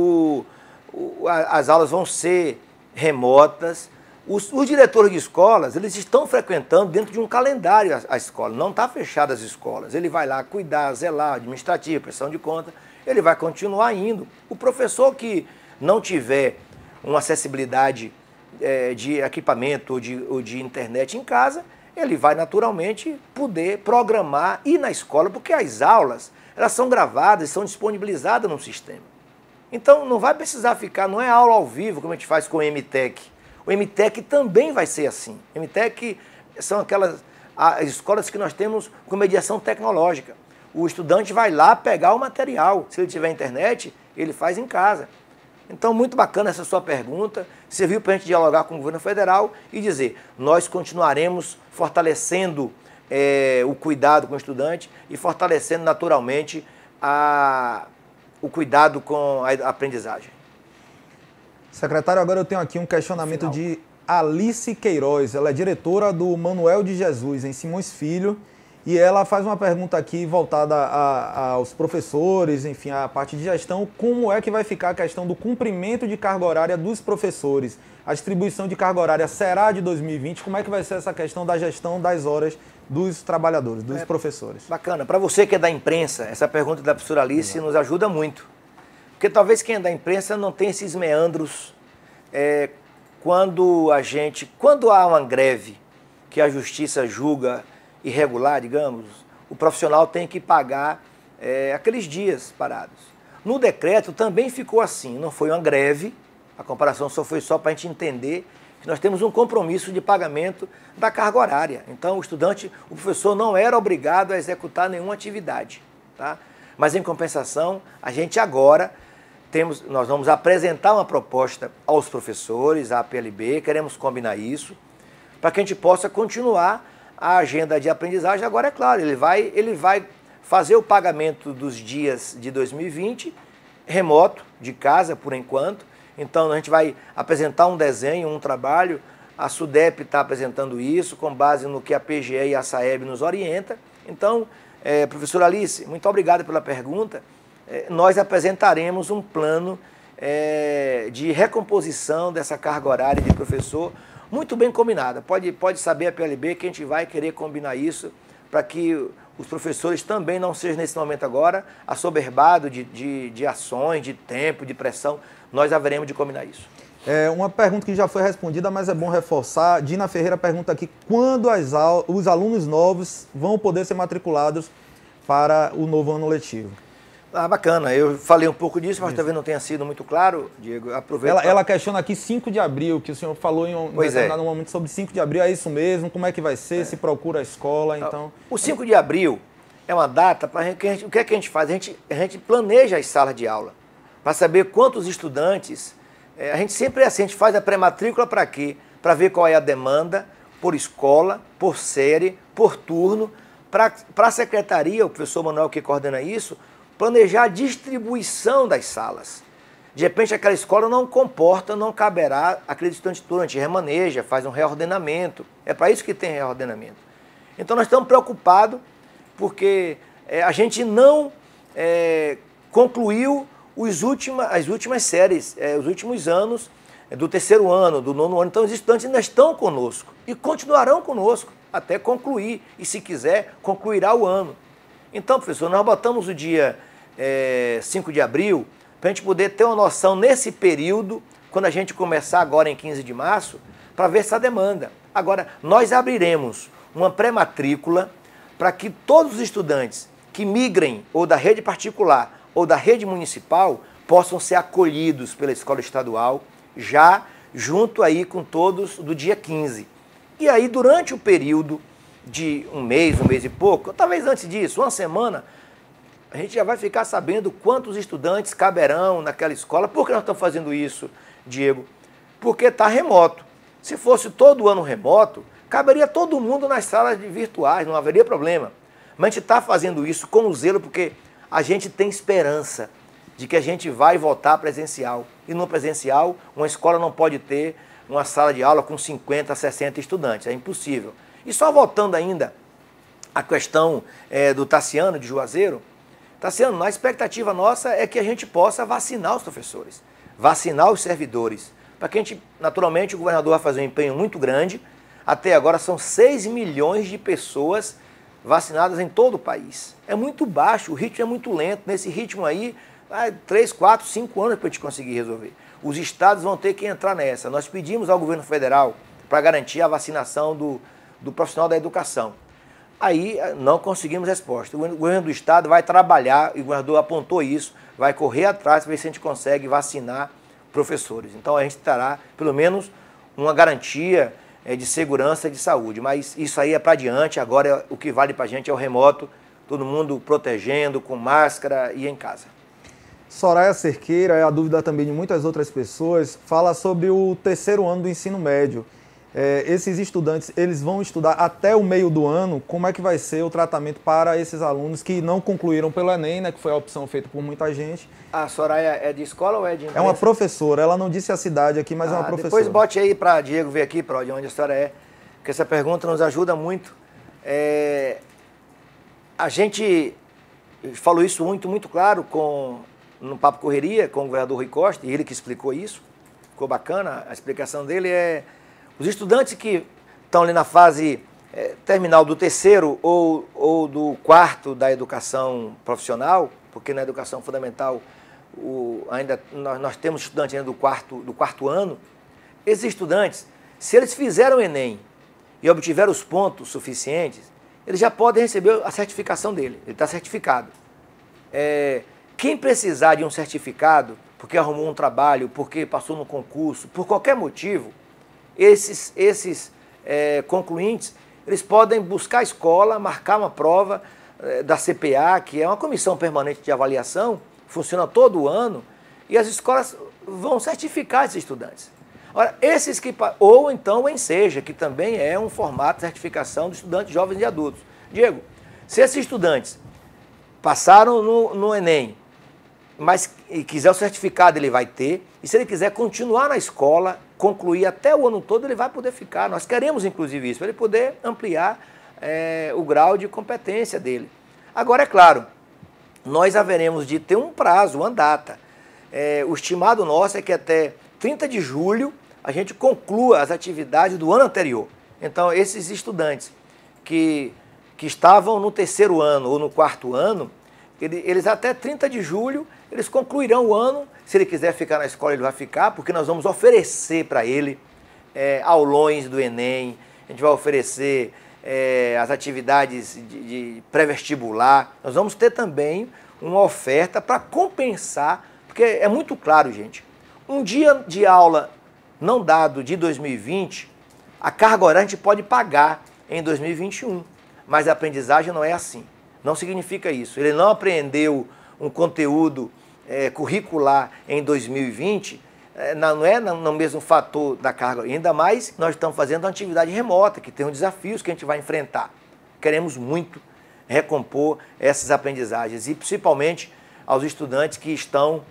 [SPEAKER 1] As aulas vão ser remotas. Os diretores de escolas, eles estão frequentando dentro de um calendário a escola. Não está fechada as escolas. Ele vai lá cuidar, zelar, administrativo, prestação de conta. Ele vai continuar indo. O professor que não tiver uma acessibilidade de equipamento ou de internet em casa, ele vai naturalmente poder programar, ir na escola, porque as aulas elas são gravadas, são disponibilizadas no sistema. Então não vai precisar ficar, não é aula ao vivo como a gente faz com o MTEC. O MTEC também vai ser assim. O MTEC são aquelas as escolas que nós temos com mediação tecnológica. O estudante vai lá pegar o material. Se ele tiver internet, ele faz em casa. Então, muito bacana essa sua pergunta. Serviu para a gente dialogar com o governo federal e dizer, nós continuaremos fortalecendo o cuidado com o estudante e fortalecendo naturalmente o cuidado com a aprendizagem.
[SPEAKER 2] Secretário, agora eu tenho aqui um questionamento de Alice Queiroz. Ela é diretora do Manuel de Jesus, em Simões Filho. E ela faz uma pergunta aqui voltada aos professores, enfim, à parte de gestão. Como é que vai ficar a questão do cumprimento de carga horária dos professores? A distribuição de carga horária será de 2020? Como é que vai ser essa questão da gestão das horas dos trabalhadores, dos professores?
[SPEAKER 1] Bacana. Para você que é da imprensa, essa pergunta da professora Alice nos ajuda muito. Porque talvez quem é da imprensa não tenha esses meandros. Quando há uma greve que a justiça julga irregular, digamos, o profissional tem que pagar aqueles dias parados. No decreto também ficou assim, não foi uma greve, a comparação foi só para a gente entender que nós temos um compromisso de pagamento da carga horária. Então o professor não era obrigado a executar nenhuma atividade, tá? Mas em compensação, a gente agora nós vamos apresentar uma proposta aos professores, à PLB, queremos combinar isso, para que a gente possa continuar a agenda de aprendizagem. Agora, é claro, ele vai fazer o pagamento dos dias de 2020, remoto, de casa, por enquanto. Então, a gente vai apresentar um desenho, um trabalho. A SUDEP está apresentando isso, com base no que a PGE e a SAEB nos orienta. Então, professora Alice, muito obrigado pela pergunta. Nós apresentaremos um plano de recomposição dessa carga horária de professor, muito bem combinada. Pode saber a PLB que a gente vai querer combinar isso para que os professores também não sejam, nesse momento agora, assoberbados de ações, de tempo, de pressão. Nós haveremos de combinar isso.
[SPEAKER 2] Uma pergunta que já foi respondida, mas é bom reforçar. Dina Ferreira pergunta aqui, quando os alunos novos vão poder ser matriculados para o novo ano letivo?
[SPEAKER 1] Bacana. Eu falei um pouco disso, mas talvez não tenha sido muito claro, Diego. Aproveita.
[SPEAKER 2] Ela questiona aqui 5 de abril, que o senhor falou em um determinado momento sobre 5 de abril. É isso mesmo? Como é que vai ser? Se procura a escola, então...
[SPEAKER 1] O 5 de abril é uma data para o que é que a gente faz? A gente planeja as salas de aula para saber quantos estudantes... A gente sempre é assim, a gente faz a pré-matrícula para quê? Para ver qual é a demanda por escola, por série, por turno, para a secretaria, o professor Manuel que coordena isso, planejar a distribuição das salas. De repente aquela escola não comporta, não caberá aquele estudante turno, a gente remaneja, faz um reordenamento. É para isso que tem reordenamento. Então nós estamos preocupados porque a gente não concluiu as últimas séries, os últimos anos do terceiro ano, do nono ano. Então os estudantes ainda estão conosco e continuarão conosco até concluir. E se quiser, concluirá o ano. Então, professor, nós botamos o dia 5 de abril para a gente poder ter uma noção nesse período, quando a gente começar agora em 15 de março, para ver essa demanda. Agora, nós abriremos uma pré-matrícula para que todos os estudantes que migrem ou da rede particular ou da rede municipal possam ser acolhidos pela escola estadual, já junto aí com todos do dia 15. E aí, durante o período de um mês e pouco, ou talvez antes disso, uma semana, a gente já vai ficar sabendo quantos estudantes caberão naquela escola. Por que nós estamos fazendo isso, Diego? Porque está remoto. Se fosse todo ano remoto, caberia todo mundo nas salas virtuais, não haveria problema. Mas a gente está fazendo isso com zelo porque a gente tem esperança de que a gente vai voltar presencial. E no presencial, uma escola não pode ter uma sala de aula com 50, 60 estudantes. É impossível. E só voltando ainda à questão do Tassiano, de Juazeiro. Tassiano, a expectativa nossa é que a gente possa vacinar os professores, vacinar os servidores. Para que a gente, naturalmente, o governador vai fazer um empenho muito grande. Até agora são 6 milhões de pessoas vacinadas em todo o país. É muito baixo, o ritmo é muito lento. Nesse ritmo aí, 3, 4, 5 anos para a gente conseguir resolver. Os estados vão ter que entrar nessa. Nós pedimos ao governo federal para garantir a vacinação do profissional da educação. Aí não conseguimos resposta. O governo do estado vai trabalhar, e o governador apontou isso, vai correr atrás para ver se a gente consegue vacinar professores. Então a gente terá, pelo menos, uma garantia de segurança e de saúde. Mas isso aí é para diante, agora o que vale para a gente é o remoto, todo mundo protegendo, com máscara e em casa.
[SPEAKER 2] Soraya Cerqueira, é a dúvida também de muitas outras pessoas, fala sobre o terceiro ano do ensino médio. Esses estudantes, eles vão estudar até o meio do ano. Como é que vai ser o tratamento para esses alunos que não concluíram pelo Enem, né, que foi a opção feita por muita gente?
[SPEAKER 1] A Soraya é de escola ou é de empresa?
[SPEAKER 2] É uma professora, ela não disse a cidade aqui, mas é uma professora.
[SPEAKER 1] Depois bote aí para Diego ver aqui, de onde a senhora é, porque essa pergunta nos ajuda muito. A gente falou isso muito claro no Papo Correria com o governador Rui Costa, e ele que explicou isso. Ficou bacana, a explicação dele os estudantes que estão ali na fase terminal do terceiro ou do quarto da educação profissional, porque na educação fundamental nós temos estudantes ainda do quarto ano, esses estudantes, se eles fizeram o Enem e obtiveram os pontos suficientes, eles já podem receber a certificação dele, ele está certificado. Quem precisar de um certificado, porque arrumou um trabalho, porque passou no concurso, por qualquer motivo, esses concluintes, eles podem buscar a escola, marcar uma prova da CPA, que é uma comissão permanente de avaliação, funciona todo ano, e as escolas vão certificar esses estudantes. Ora, ou então o Enseja, que também é um formato de certificação de estudantes jovens e adultos. Diego, se esses estudantes passaram no Enem, mas quiser o certificado, ele vai ter, e se ele quiser continuar na escola, concluir até o ano todo, ele vai poder ficar. Nós queremos, inclusive, isso, para ele poder ampliar o grau de competência dele. Agora, é claro, nós haveremos de ter um prazo, uma data. O estimado nosso é que até 30 de julho a gente conclua as atividades do ano anterior. Então, esses estudantes que que estavam no terceiro ano ou no quarto ano, eles até 30 de julho, eles concluirão o ano. Se ele quiser ficar na escola, ele vai ficar, porque nós vamos oferecer para ele aulões do Enem, a gente vai oferecer as atividades de pré-vestibular. Nós vamos ter também uma oferta para compensar, porque é muito claro, gente, um dia de aula não dado de 2020, a carga horária a gente pode pagar em 2021, mas a aprendizagem não é assim. Não significa isso. Ele não aprendeu um conteúdo curricular em 2020, não é no mesmo fator da carga. Ainda mais nós estamos fazendo uma atividade remota, que tem desafios que a gente vai enfrentar. Queremos muito recompor essas aprendizagens, e principalmente aos estudantes que estão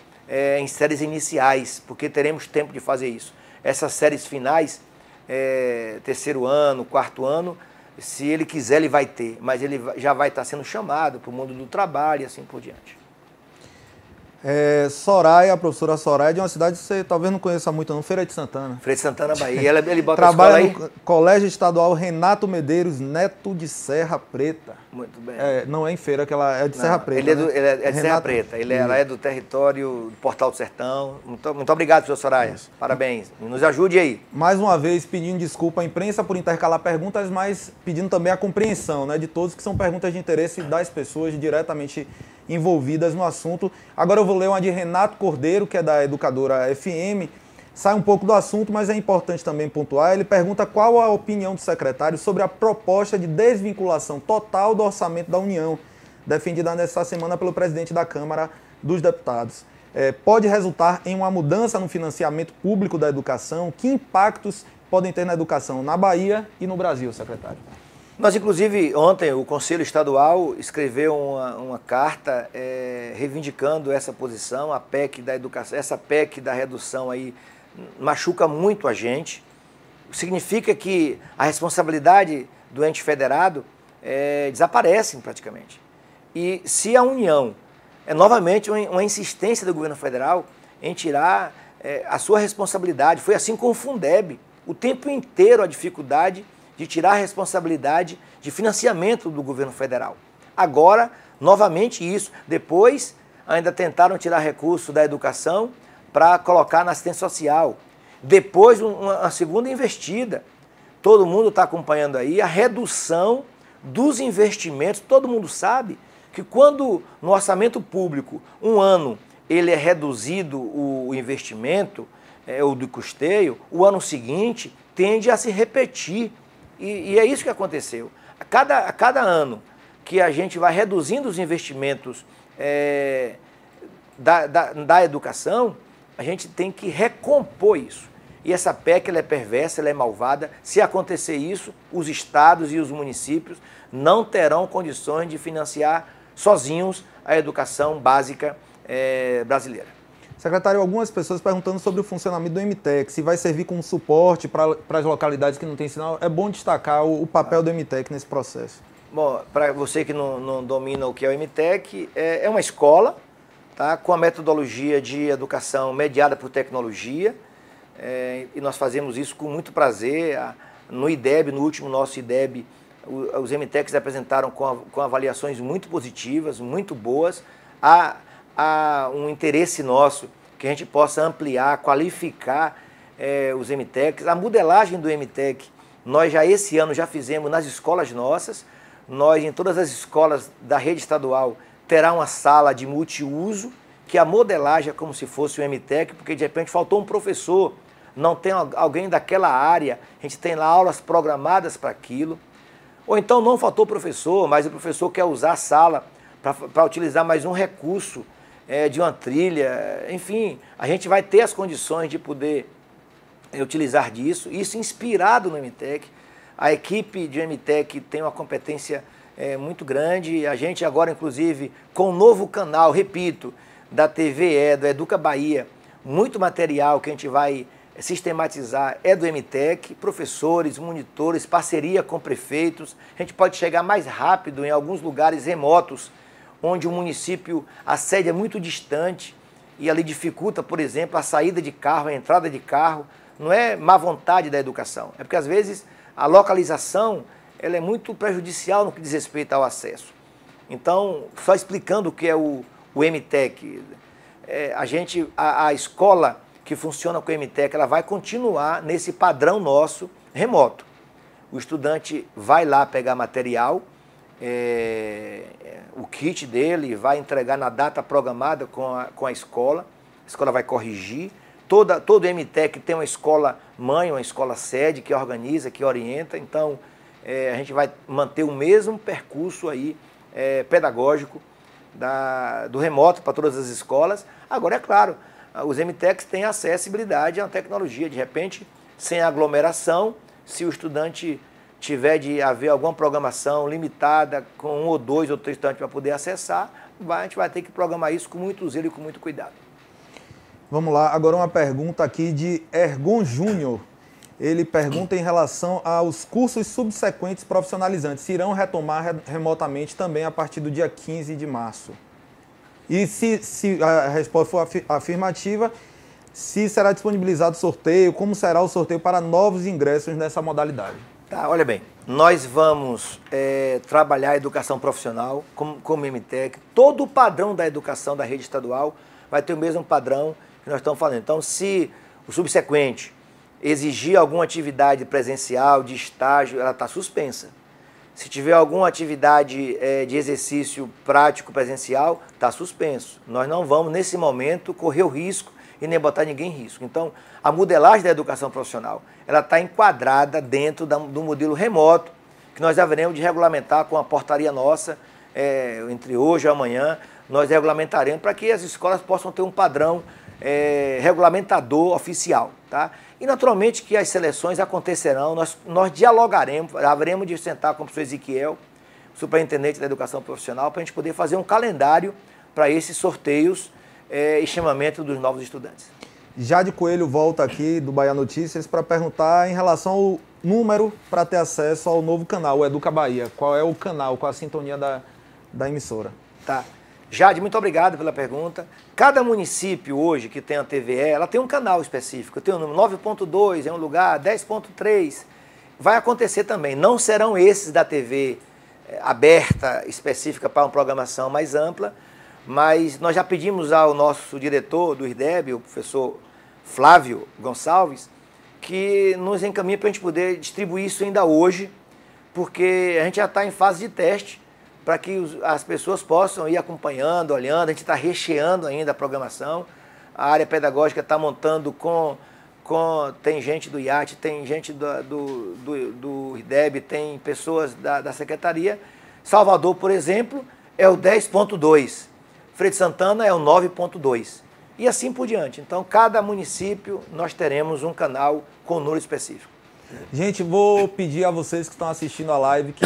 [SPEAKER 1] em séries iniciais, porque teremos tempo de fazer isso. Essas séries finais, terceiro ano, quarto ano, se ele quiser, ele vai ter, mas ele já vai estar sendo chamado para o mundo do trabalho e assim por diante.
[SPEAKER 2] Soraya, a professora Soraya, de uma cidade que você talvez não conheça muito, não, Feira de Santana.
[SPEAKER 1] Feira de Santana, Bahia. Ele bota
[SPEAKER 2] trabalha
[SPEAKER 1] a escola aí?
[SPEAKER 2] No Colégio Estadual Renato Medeiros Neto de Serra Preta.
[SPEAKER 1] Muito bem.
[SPEAKER 2] Não é em Feira, que ela é de Serra Preta.
[SPEAKER 1] Ele é de Serra Preta. Ela é do território do Portal do Sertão. Muito obrigado, professor Soraya. Isso. Parabéns. Nos ajude aí.
[SPEAKER 2] Mais uma vez, pedindo desculpa à imprensa por intercalar perguntas, mas pedindo também a compreensão, né, de todos, que são perguntas de interesse das pessoas diretamente envolvidas no assunto. Agora eu vou ler uma de Renato Cordeiro, que é da Educadora FM. Sai um pouco do assunto, mas é importante também pontuar. Ele pergunta qual a opinião do secretário sobre a proposta de desvinculação total do orçamento da União, defendida nesta semana pelo presidente da Câmara dos Deputados. Pode resultar em uma mudança no financiamento público da educação? Que impactos podem ter na educação na Bahia e no Brasil, secretário?
[SPEAKER 1] Nós, inclusive, ontem, o Conselho Estadual escreveu uma carta reivindicando essa posição, a PEC da educação. Essa PEC da redução aí machuca muito a gente. Significa que a responsabilidade do ente federado desaparece praticamente. E se a União novamente uma insistência do governo federal em tirar a sua responsabilidade, foi assim com o Fundeb, o tempo inteiro a dificuldade de tirar a responsabilidade de financiamento do governo federal. Agora, novamente isso. Depois, ainda tentaram tirar recurso da educação para colocar na assistência social. Depois, uma segunda investida. Todo mundo está acompanhando aí a redução dos investimentos. Todo mundo sabe que quando no orçamento público, um ano, ele é reduzido o investimento, ou do custeio, o ano seguinte tende a se repetir. E é isso que aconteceu. A cada ano que a gente vai reduzindo os investimentos da educação, a gente tem que recompor isso. E essa PEC ela é perversa, ela é malvada. Se acontecer isso, os estados e os municípios não terão condições de financiar sozinhos a educação básica brasileira.
[SPEAKER 2] Secretário, algumas pessoas perguntando sobre o funcionamento do MTEC, se vai servir como suporte para as localidades que não têm sinal. É bom destacar o papel do MTEC nesse processo. Bom,
[SPEAKER 1] para você que não domina o que é o MTEC, é uma escola, tá, com a metodologia de educação mediada por tecnologia, e nós fazemos isso com muito prazer. No IDEB, no último nosso IDEB, os MTECs apresentaram com avaliações muito positivas, muito boas. Há um interesse nosso que a gente possa ampliar, qualificar os MTECs. A modelagem do MTEC, nós já esse ano já fizemos nas escolas nossas. Nós, em todas as escolas da rede estadual, terá uma sala de multiuso, que a modelagem é como se fosse o MTEC, porque de repente faltou um professor, não tem alguém daquela área, a gente tem lá aulas programadas para aquilo. Ou então não faltou professor, mas o professor quer usar a sala para utilizar mais um recurso de uma trilha. Enfim, a gente vai ter as condições de poder utilizar disso, isso inspirado no MTEC. A equipe de MTEC tem uma competência muito grande. A gente agora, inclusive, com o novo canal, repito, da TVE, do Educa Bahia, muito material que a gente vai sistematizar é do MTEC, professores, monitores, parceria com prefeitos. A gente pode chegar mais rápido em alguns lugares remotos, onde o município, a sede é muito distante e ali dificulta, por exemplo, a saída de carro, a entrada de carro. Não é má vontade da educação, é porque às vezes a localização ela é muito prejudicial no que diz respeito ao acesso. Então, só explicando o que é o MTEC, a escola que funciona com o MTEC, ela vai continuar nesse padrão nosso remoto. O estudante vai lá pegar material, o kit dele, vai entregar na data programada com a escola vai corrigir. Todo MTEC tem uma escola mãe, uma escola sede que organiza, que orienta, então a gente vai manter o mesmo percurso aí pedagógico do remoto para todas as escolas. Agora, é claro, os MTECs têm acessibilidade à tecnologia, de repente, sem aglomeração, se o estudante tiver de haver alguma programação limitada com 1 ou 2 ou 3 estudantes para poder acessar, a gente vai ter que programar isso com muito zelo e com muito cuidado.
[SPEAKER 2] Vamos lá, agora uma pergunta aqui de Ergon Júnior. Ele pergunta em relação aos cursos subsequentes profissionalizantes, se irão retomar remotamente também a partir do dia 15 de março. E se a resposta for afirmativa, se será disponibilizado sorteio, como será o sorteio para novos ingressos nessa modalidade?
[SPEAKER 1] Tá, olha bem, nós vamos trabalhar a educação profissional como MTEC. Todo o padrão da educação da rede estadual vai ter o mesmo padrão que nós estamos falando. Então, se o subsequente exigir alguma atividade presencial, de estágio, ela está suspensa. Se tiver alguma atividade de exercício prático presencial, está suspenso. Nós não vamos, nesse momento, correr o risco e nem botar ninguém em risco. Então, a modelagem da educação profissional, ela está enquadrada dentro do modelo remoto, que nós haveremos de regulamentar com a portaria nossa, entre hoje e amanhã, nós regulamentaremos para que as escolas possam ter um padrão regulamentador oficial, tá? E, naturalmente, que as seleções acontecerão, nós dialogaremos, haveremos de sentar com o professor Ezequiel, superintendente da educação profissional, para a gente poder fazer um calendário para esses sorteios e chamamento dos novos estudantes.
[SPEAKER 2] Jade Coelho volta aqui do Bahia Notícias para perguntar em relação ao número para ter acesso ao novo canal, o Educa Bahia. Qual é o canal, qual a sintonia da emissora?
[SPEAKER 1] Tá. Jade, muito obrigado pela pergunta. Cada município hoje que tem a TVE, ela tem um canal específico. Tem o número 9.2 em um lugar, 10.3. Vai acontecer também. Não serão esses da TV aberta, específica para uma programação mais ampla, mas nós já pedimos ao nosso diretor do IRDEB, o professor Flávio Gonçalves, que nos encaminhe para a gente poder distribuir isso ainda hoje, porque a gente já está em fase de teste, para que as pessoas possam ir acompanhando, olhando. A gente está recheando ainda a programação. A área pedagógica está montando tem gente do IAT, tem gente do IRDEB, tem pessoas da secretaria. Salvador, por exemplo, é o 10.2. Freire de Santana é o 9.2. E assim por diante. Então, cada município nós teremos um canal com número específico.
[SPEAKER 2] Gente, vou pedir a vocês que estão assistindo a live que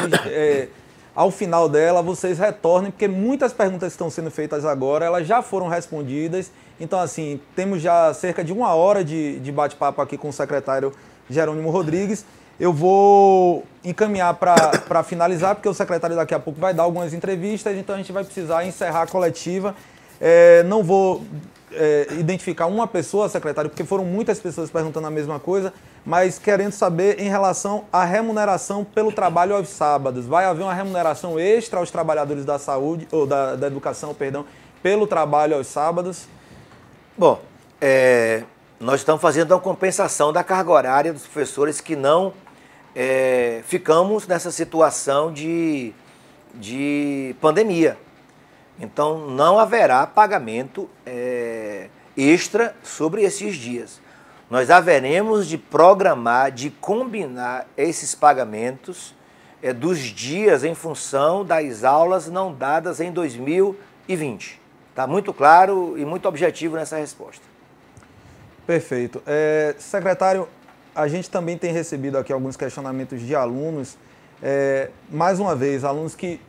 [SPEAKER 2] ao final dela vocês retornem, porque muitas perguntas que estão sendo feitas agora, elas já foram respondidas. Então, assim, temos já cerca de 1 hora de bate-papo aqui com o secretário Jerônimo Rodrigues. Eu vou encaminhar para finalizar, porque o secretário daqui a pouco vai dar algumas entrevistas, então a gente vai precisar encerrar a coletiva. Não vou identificar uma pessoa, secretário, porque foram muitas pessoas perguntando a mesma coisa, mas querendo saber em relação à remuneração pelo trabalho aos sábados. Vai haver uma remuneração extra aos trabalhadores da saúde, ou da educação, perdão, pelo trabalho aos sábados?
[SPEAKER 1] Bom, nós estamos fazendo uma compensação da carga horária dos professores que não ficamos nessa situação de pandemia. Então, não haverá pagamento extra sobre esses dias. Nós haveremos de programar, de combinar esses pagamentos dos dias em função das aulas não dadas em 2020. Está muito claro e muito objetivo nessa resposta.
[SPEAKER 2] Perfeito. Secretário, a gente também tem recebido aqui alguns questionamentos de alunos. Mais uma vez, alunos que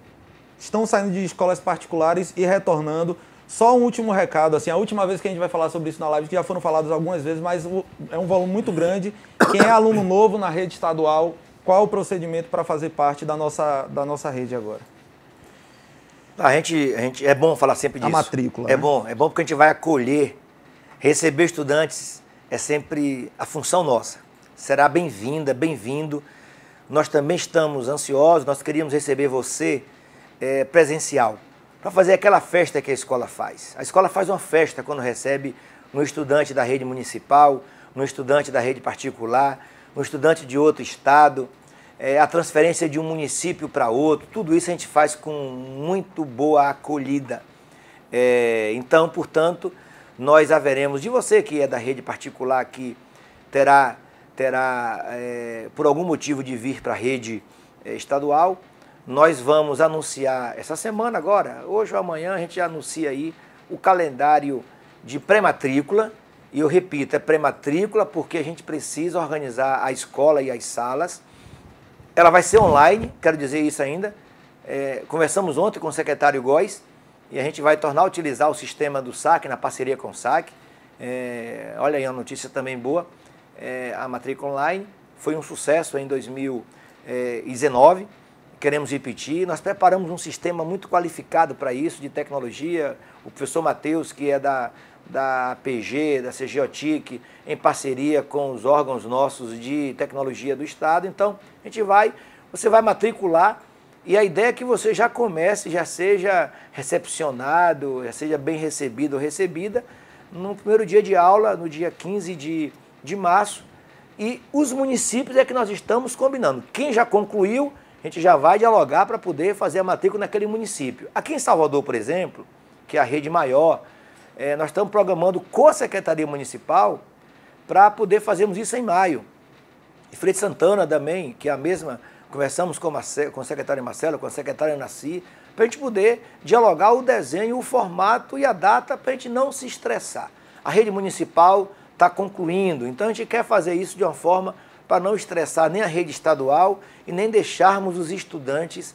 [SPEAKER 2] estão saindo de escolas particulares e retornando. Só um último recado, assim, a última vez que a gente vai falar sobre isso na live, que já foram falados algumas vezes, mas é um volume muito grande. Quem é aluno novo na rede estadual, qual o procedimento para fazer parte da nossa rede agora?
[SPEAKER 1] É bom falar sempre disso.
[SPEAKER 2] A matrícula.
[SPEAKER 1] É bom porque a gente vai acolher, receber estudantes é sempre a função nossa. Será bem-vinda, bem-vindo. nós também estamos ansiosos, nós queríamos receber você presencial, para fazer aquela festa que a escola faz. A escola faz uma festa quando recebe um estudante da rede municipal, um estudante da rede particular, um estudante de outro estado, a transferência de um município para outro, tudo isso a gente faz com muito boa acolhida. Então, portanto, nós haveremos, de você que é da rede particular, que terá por algum motivo de vir para a rede estadual, nós vamos anunciar essa semana agora, hoje ou amanhã, a gente já anuncia aí o calendário de pré-matrícula. E eu repito, é pré-matrícula porque a gente precisa organizar a escola e as salas. Ela vai ser online, quero dizer isso ainda. Conversamos ontem com o secretário Góes e a gente vai tornar a utilizar o sistema do SAC, na parceria com o SAC. Olha aí uma notícia também boa. A matrícula online foi um sucesso em 2019. Queremos repetir. Nós preparamos um sistema muito qualificado para isso, de tecnologia. O professor Matheus, que é da APG, da CGOTIC, em parceria com os órgãos nossos de tecnologia do Estado. Então, você vai matricular e a ideia é que você já comece, já seja recepcionado, já seja bem recebido ou recebida no primeiro dia de aula, no dia 15 de março. E os municípios é que nós estamos combinando. Quem já concluiu, a gente já vai dialogar para poder fazer a matrícula naquele município. Aqui em Salvador, por exemplo, que é a rede maior, nós estamos programando com a Secretaria Municipal para poder fazermos isso em maio. E Feira de Santana também, que é a mesma, conversamos com o secretário Marcelo, com a secretária Naci, para a gente poder dialogar o desenho, o formato e a data para a gente não se estressar. A rede municipal está concluindo, então a gente quer fazer isso de uma forma para não estressar nem a rede estadual e nem deixarmos os estudantes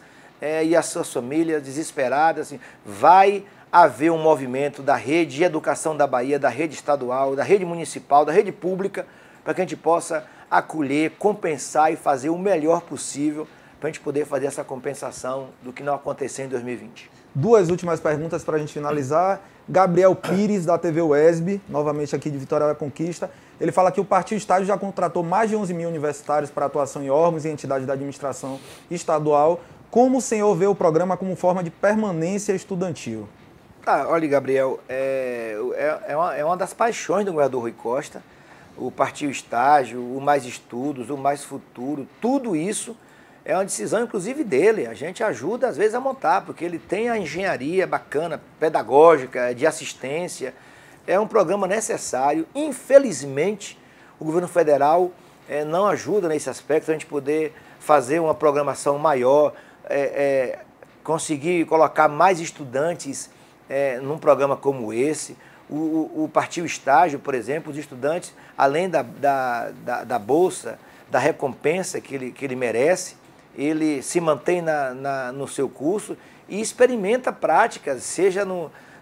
[SPEAKER 1] e as suas famílias desesperadas. Assim, vai haver um movimento da rede de educação da Bahia, da rede estadual, da rede municipal, da rede pública, para que a gente possa acolher, compensar e fazer o melhor possível para a gente poder fazer essa compensação do que não aconteceu em 2020.
[SPEAKER 2] Duas últimas perguntas para a gente finalizar. Gabriel Pires, da TV UESB, novamente aqui de Vitória da Conquista. Ele fala que o Partido Estágio já contratou mais de 11 mil universitários para atuação em órgãos e entidades da administração estadual. Como o senhor vê o programa como forma de permanência estudantil?
[SPEAKER 1] Olha, Gabriel, é uma das paixões do governador Rui Costa. O Partido Estágio, o Mais Estudos, o Mais Futuro, tudo isso é uma decisão, inclusive, dele. A gente ajuda, às vezes, a montar, porque ele tem a engenharia bacana, pedagógica, de assistência. É um programa necessário. Infelizmente, o governo federal não ajuda nesse aspecto, a gente poder fazer uma programação maior, conseguir colocar mais estudantes num programa como esse. O Partido Estágio, por exemplo, os estudantes, além da bolsa, da recompensa que ele merece, ele se mantém no seu curso e experimenta práticas, seja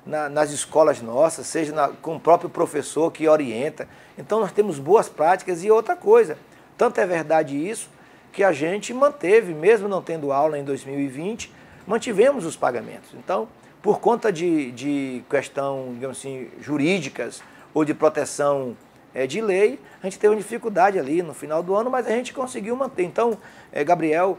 [SPEAKER 1] nas escolas nossas, seja com o próprio professor que orienta. Então nós temos boas práticas. E outra coisa, tanto é verdade isso, que a gente manteve, mesmo não tendo aula em 2020, mantivemos os pagamentos. Então, por conta de questão, digamos assim, jurídicas ou de proteção de lei, a gente teve uma dificuldade ali no final do ano, mas a gente conseguiu manter. Então, Gabriel,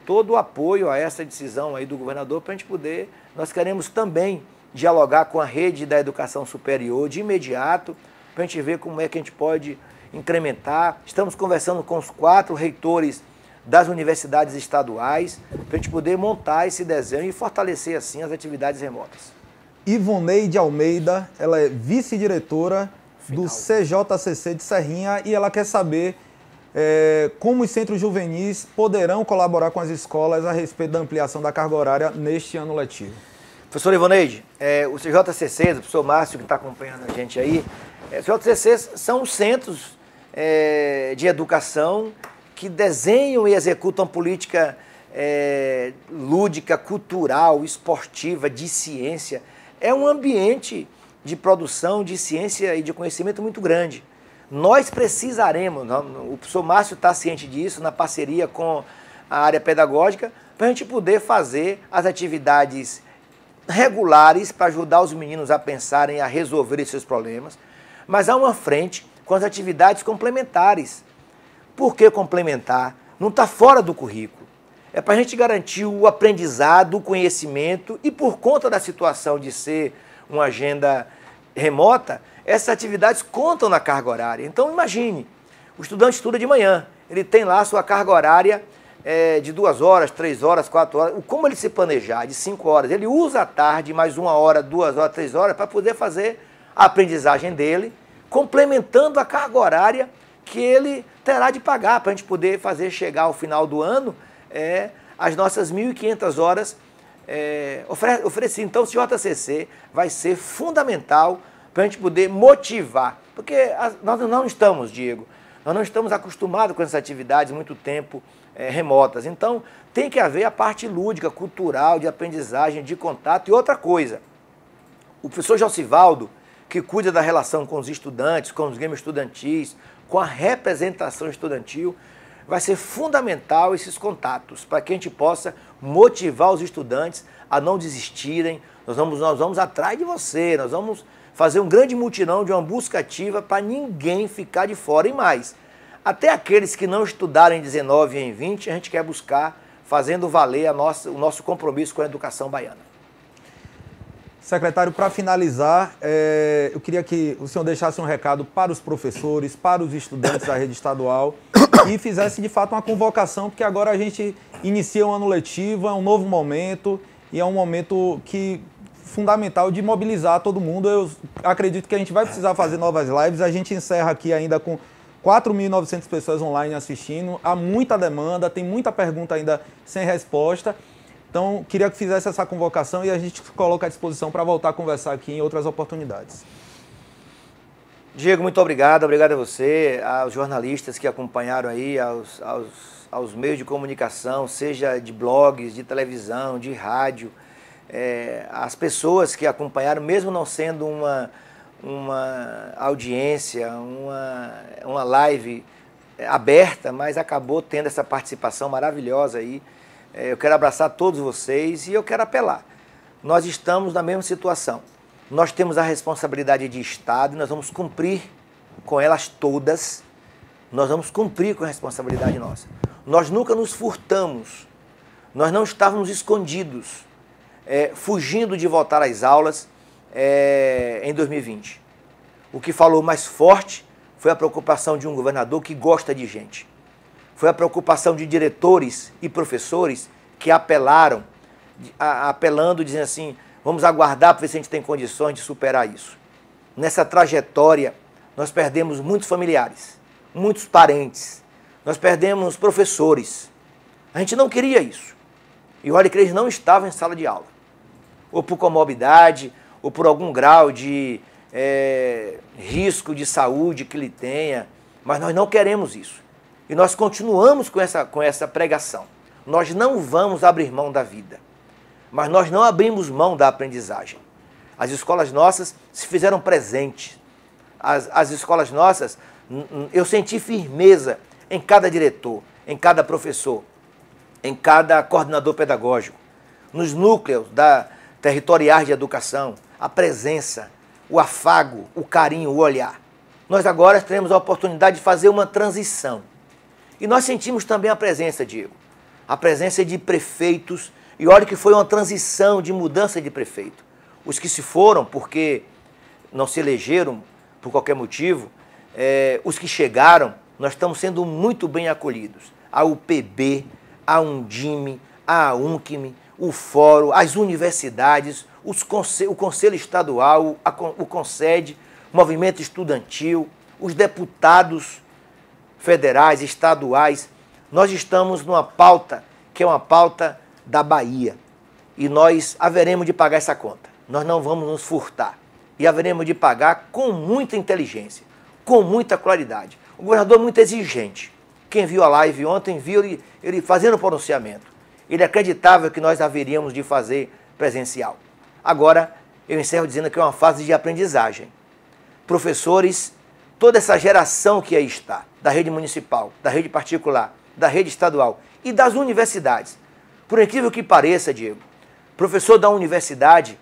[SPEAKER 1] todo o apoio a essa decisão aí do governador para a gente poder, nós queremos também dialogar com a rede da educação superior de imediato, para a gente ver como é que a gente pode incrementar. Estamos conversando com os 4 reitores das universidades estaduais, para a gente poder montar esse desenho e fortalecer assim as atividades remotas.
[SPEAKER 2] Ivoneide Almeida, ela é vice-diretora do CJCC de Serrinha e ela quer saber como os centros juvenis poderão colaborar com as escolas a respeito da ampliação da carga horária neste ano letivo.
[SPEAKER 1] Professor Ivoneide, o CJCC, o professor Márcio que está acompanhando a gente aí, os CJCCs são os centros de educação que desenham e executam política lúdica, cultural, esportiva, de ciência. É um ambiente de produção de ciência e de conhecimento muito grande. Nós precisaremos, o professor Márcio está ciente disso, na parceria com a área pedagógica, para a gente poder fazer as atividades regulares para ajudar os meninos a pensarem, a resolver esses problemas, mas há uma frente com as atividades complementares. Por que complementar? não está fora do currículo. É para a gente garantir o aprendizado, o conhecimento e por conta da situação de ser uma agenda remota, essas atividades contam na carga horária. Então imagine, o estudante estuda de manhã, ele tem lá a sua carga horária de 2 horas, 3 horas, 4 horas, como ele se planejar, de 5 horas, ele usa à tarde mais 1 hora, 2 horas, 3 horas para poder fazer a aprendizagem dele, complementando a carga horária que ele terá de pagar para a gente poder fazer chegar ao final do ano as nossas 1.500 horas oferecidas. Então o JCC vai ser fundamental para a gente poder motivar, porque nós não estamos, Diego, nós não estamos acostumados com essas atividades muito tempo remotas. Então tem que haver a parte lúdica, cultural, de aprendizagem, de contato. E outra coisa, o professor Josivaldo, que cuida da relação com os estudantes, com os grêmios estudantis, com a representação estudantil, vai ser fundamental esses contatos, para que a gente possa motivar os estudantes a não desistirem. Nós vamos atrás de você, nós vamos fazer um grande mutirão de uma busca ativa para ninguém ficar de fora. E mais, até aqueles que não estudaram em 19 e em 20, a gente quer buscar, fazendo valer o nosso compromisso com a educação baiana.
[SPEAKER 2] Secretário, para finalizar, eu queria que o senhor deixasse um recado para os professores, para os estudantes da rede estadual e fizesse de fato uma convocação, porque agora a gente inicia um ano letivo, é um novo momento e é um momento fundamental de mobilizar todo mundo. Eu acredito que a gente vai precisar fazer novas lives, a gente encerra aqui ainda com 4.900 pessoas online assistindo, há muita demanda, tem muita pergunta ainda sem resposta. Então, queria que fizesse essa convocação e a gente coloca à disposição para voltar a conversar aqui em outras oportunidades.
[SPEAKER 1] Diego, muito obrigado. Obrigado a você, aos jornalistas que acompanharam aí, aos meios de comunicação, seja de blogs, de televisão, de rádio, as pessoas que acompanharam, mesmo não sendo uma audiência, uma live aberta, mas acabou tendo essa participação maravilhosa aí. Eu quero abraçar todos vocês e eu quero apelar. Nós estamos na mesma situação. Nós temos a responsabilidade de Estado e nós vamos cumprir com elas todas. Nós vamos cumprir com a responsabilidade nossa. Nós nunca nos furtamos. Nós não estávamos escondidos, fugindo de voltar às aulas em 2020. O que falou mais forte foi a preocupação de um governador que gosta de gente. Foi a preocupação de diretores e professores que apelando, dizendo assim, vamos aguardar para ver se a gente tem condições de superar isso. Nessa trajetória, nós perdemos muitos familiares, muitos parentes, nós perdemos professores. A gente não queria isso. E olha que eles não estavam em sala de aula. Ou por comorbidade, ou por algum grau de risco de saúde que ele tenha. Mas nós não queremos isso. E nós continuamos com essa pregação. Nós não vamos abrir mão da vida, mas nós não abrimos mão da aprendizagem. As escolas nossas se fizeram presentes. As escolas nossas, eu senti firmeza em cada diretor, em cada professor, em cada coordenador pedagógico, nos núcleos territoriais de educação, a presença, o afago, o carinho, o olhar. Nós agora teremos a oportunidade de fazer uma transição. E nós sentimos também a presença, Diego, a presença de prefeitos, e olha que foi uma transição de mudança de prefeito. Os que se foram porque não se elegeram por qualquer motivo, os que chegaram, nós estamos sendo muito bem acolhidos. A UPB, a Undime, a UNCM, o Fórum, as universidades, o Conselho Estadual, o CONSED, o Movimento Estudantil, os deputados federais, estaduais. Nós estamos numa pauta que é uma pauta da Bahia e nós haveremos de pagar essa conta. Nós não vamos nos furtar e haveremos de pagar com muita inteligência, com muita claridade. O governador é muito exigente. Quem viu a live ontem viu ele fazendo o pronunciamento. Ele acreditava que nós haveríamos de fazer presencial. Agora, eu encerro dizendo que é uma fase de aprendizagem. Professores, toda essa geração que aí está, da rede municipal, da rede particular, da rede estadual e das universidades. Por incrível que pareça, Diego, professor da universidade,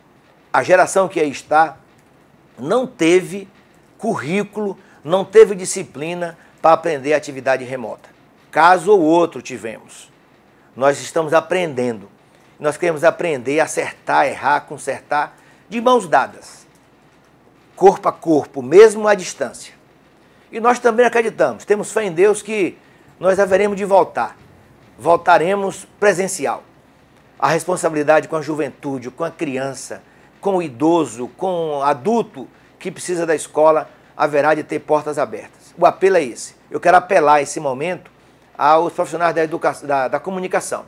[SPEAKER 1] a geração que aí está, não teve currículo, não teve disciplina para aprender atividade remota. caso ou outro tivemos. Nós estamos aprendendo. Nós queremos aprender a acertar, errar, consertar de mãos dadas, corpo a corpo, mesmo à distância. E nós também acreditamos, temos fé em Deus que nós haveremos de voltar. Voltaremos presencial. A responsabilidade com a juventude, com a criança, com o idoso, com o adulto que precisa da escola, haverá de ter portas abertas. O apelo é esse. Eu quero apelar esse momento aos profissionais da comunicação.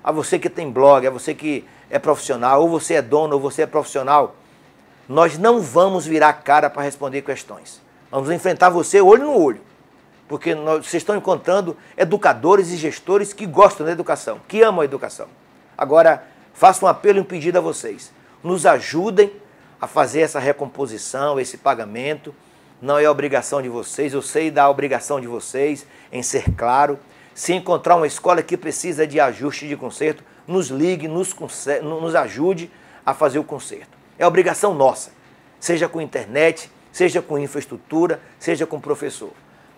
[SPEAKER 1] A você que tem blog, a você que é profissional, ou você é dono, ou você é profissional. Nós não vamos virar a cara para responder questões. Vamos enfrentar você olho no olho. Porque vocês estão encontrando educadores e gestores que gostam da educação, que amam a educação. Agora, faço um apelo e um pedido a vocês. Nos ajudem a fazer essa recomposição, esse pagamento. Não é obrigação de vocês, eu sei da obrigação de vocês em ser claro. Se encontrar uma escola que precisa de ajuste, de conserto, nos ligue, nos ajude a fazer o conserto. É obrigação nossa, seja com internet, seja com infraestrutura, seja com professor.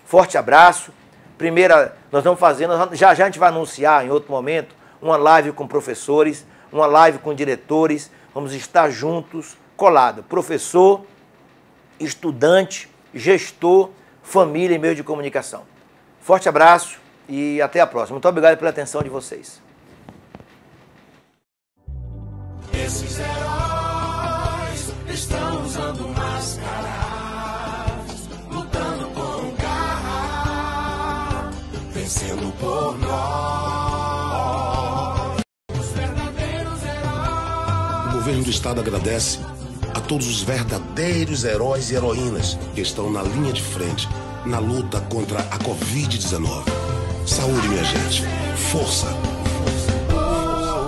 [SPEAKER 1] Forte abraço. Primeira, nós vamos fazendo, já a gente vai anunciar em outro momento, uma live com professores, uma live com diretores, vamos estar juntos, colado, professor, estudante, gestor, família e meio de comunicação. Forte abraço e até a próxima. Muito obrigado pela atenção de vocês.
[SPEAKER 3] Esses heróis estão usando máscaras, lutando por garra, vencendo por nós. Os verdadeiros heróis.
[SPEAKER 4] O governo do estado agradece a todos os verdadeiros heróis e heroínas que estão na linha de frente na luta contra a Covid-19. Saúde, minha gente. Força.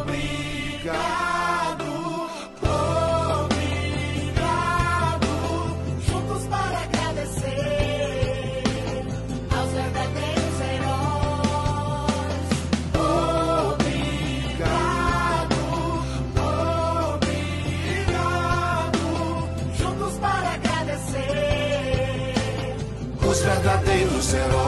[SPEAKER 3] Obrigado. Juntos para agradecer aos verdadeiros heróis. Obrigado. Juntos para agradecer os verdadeiros heróis.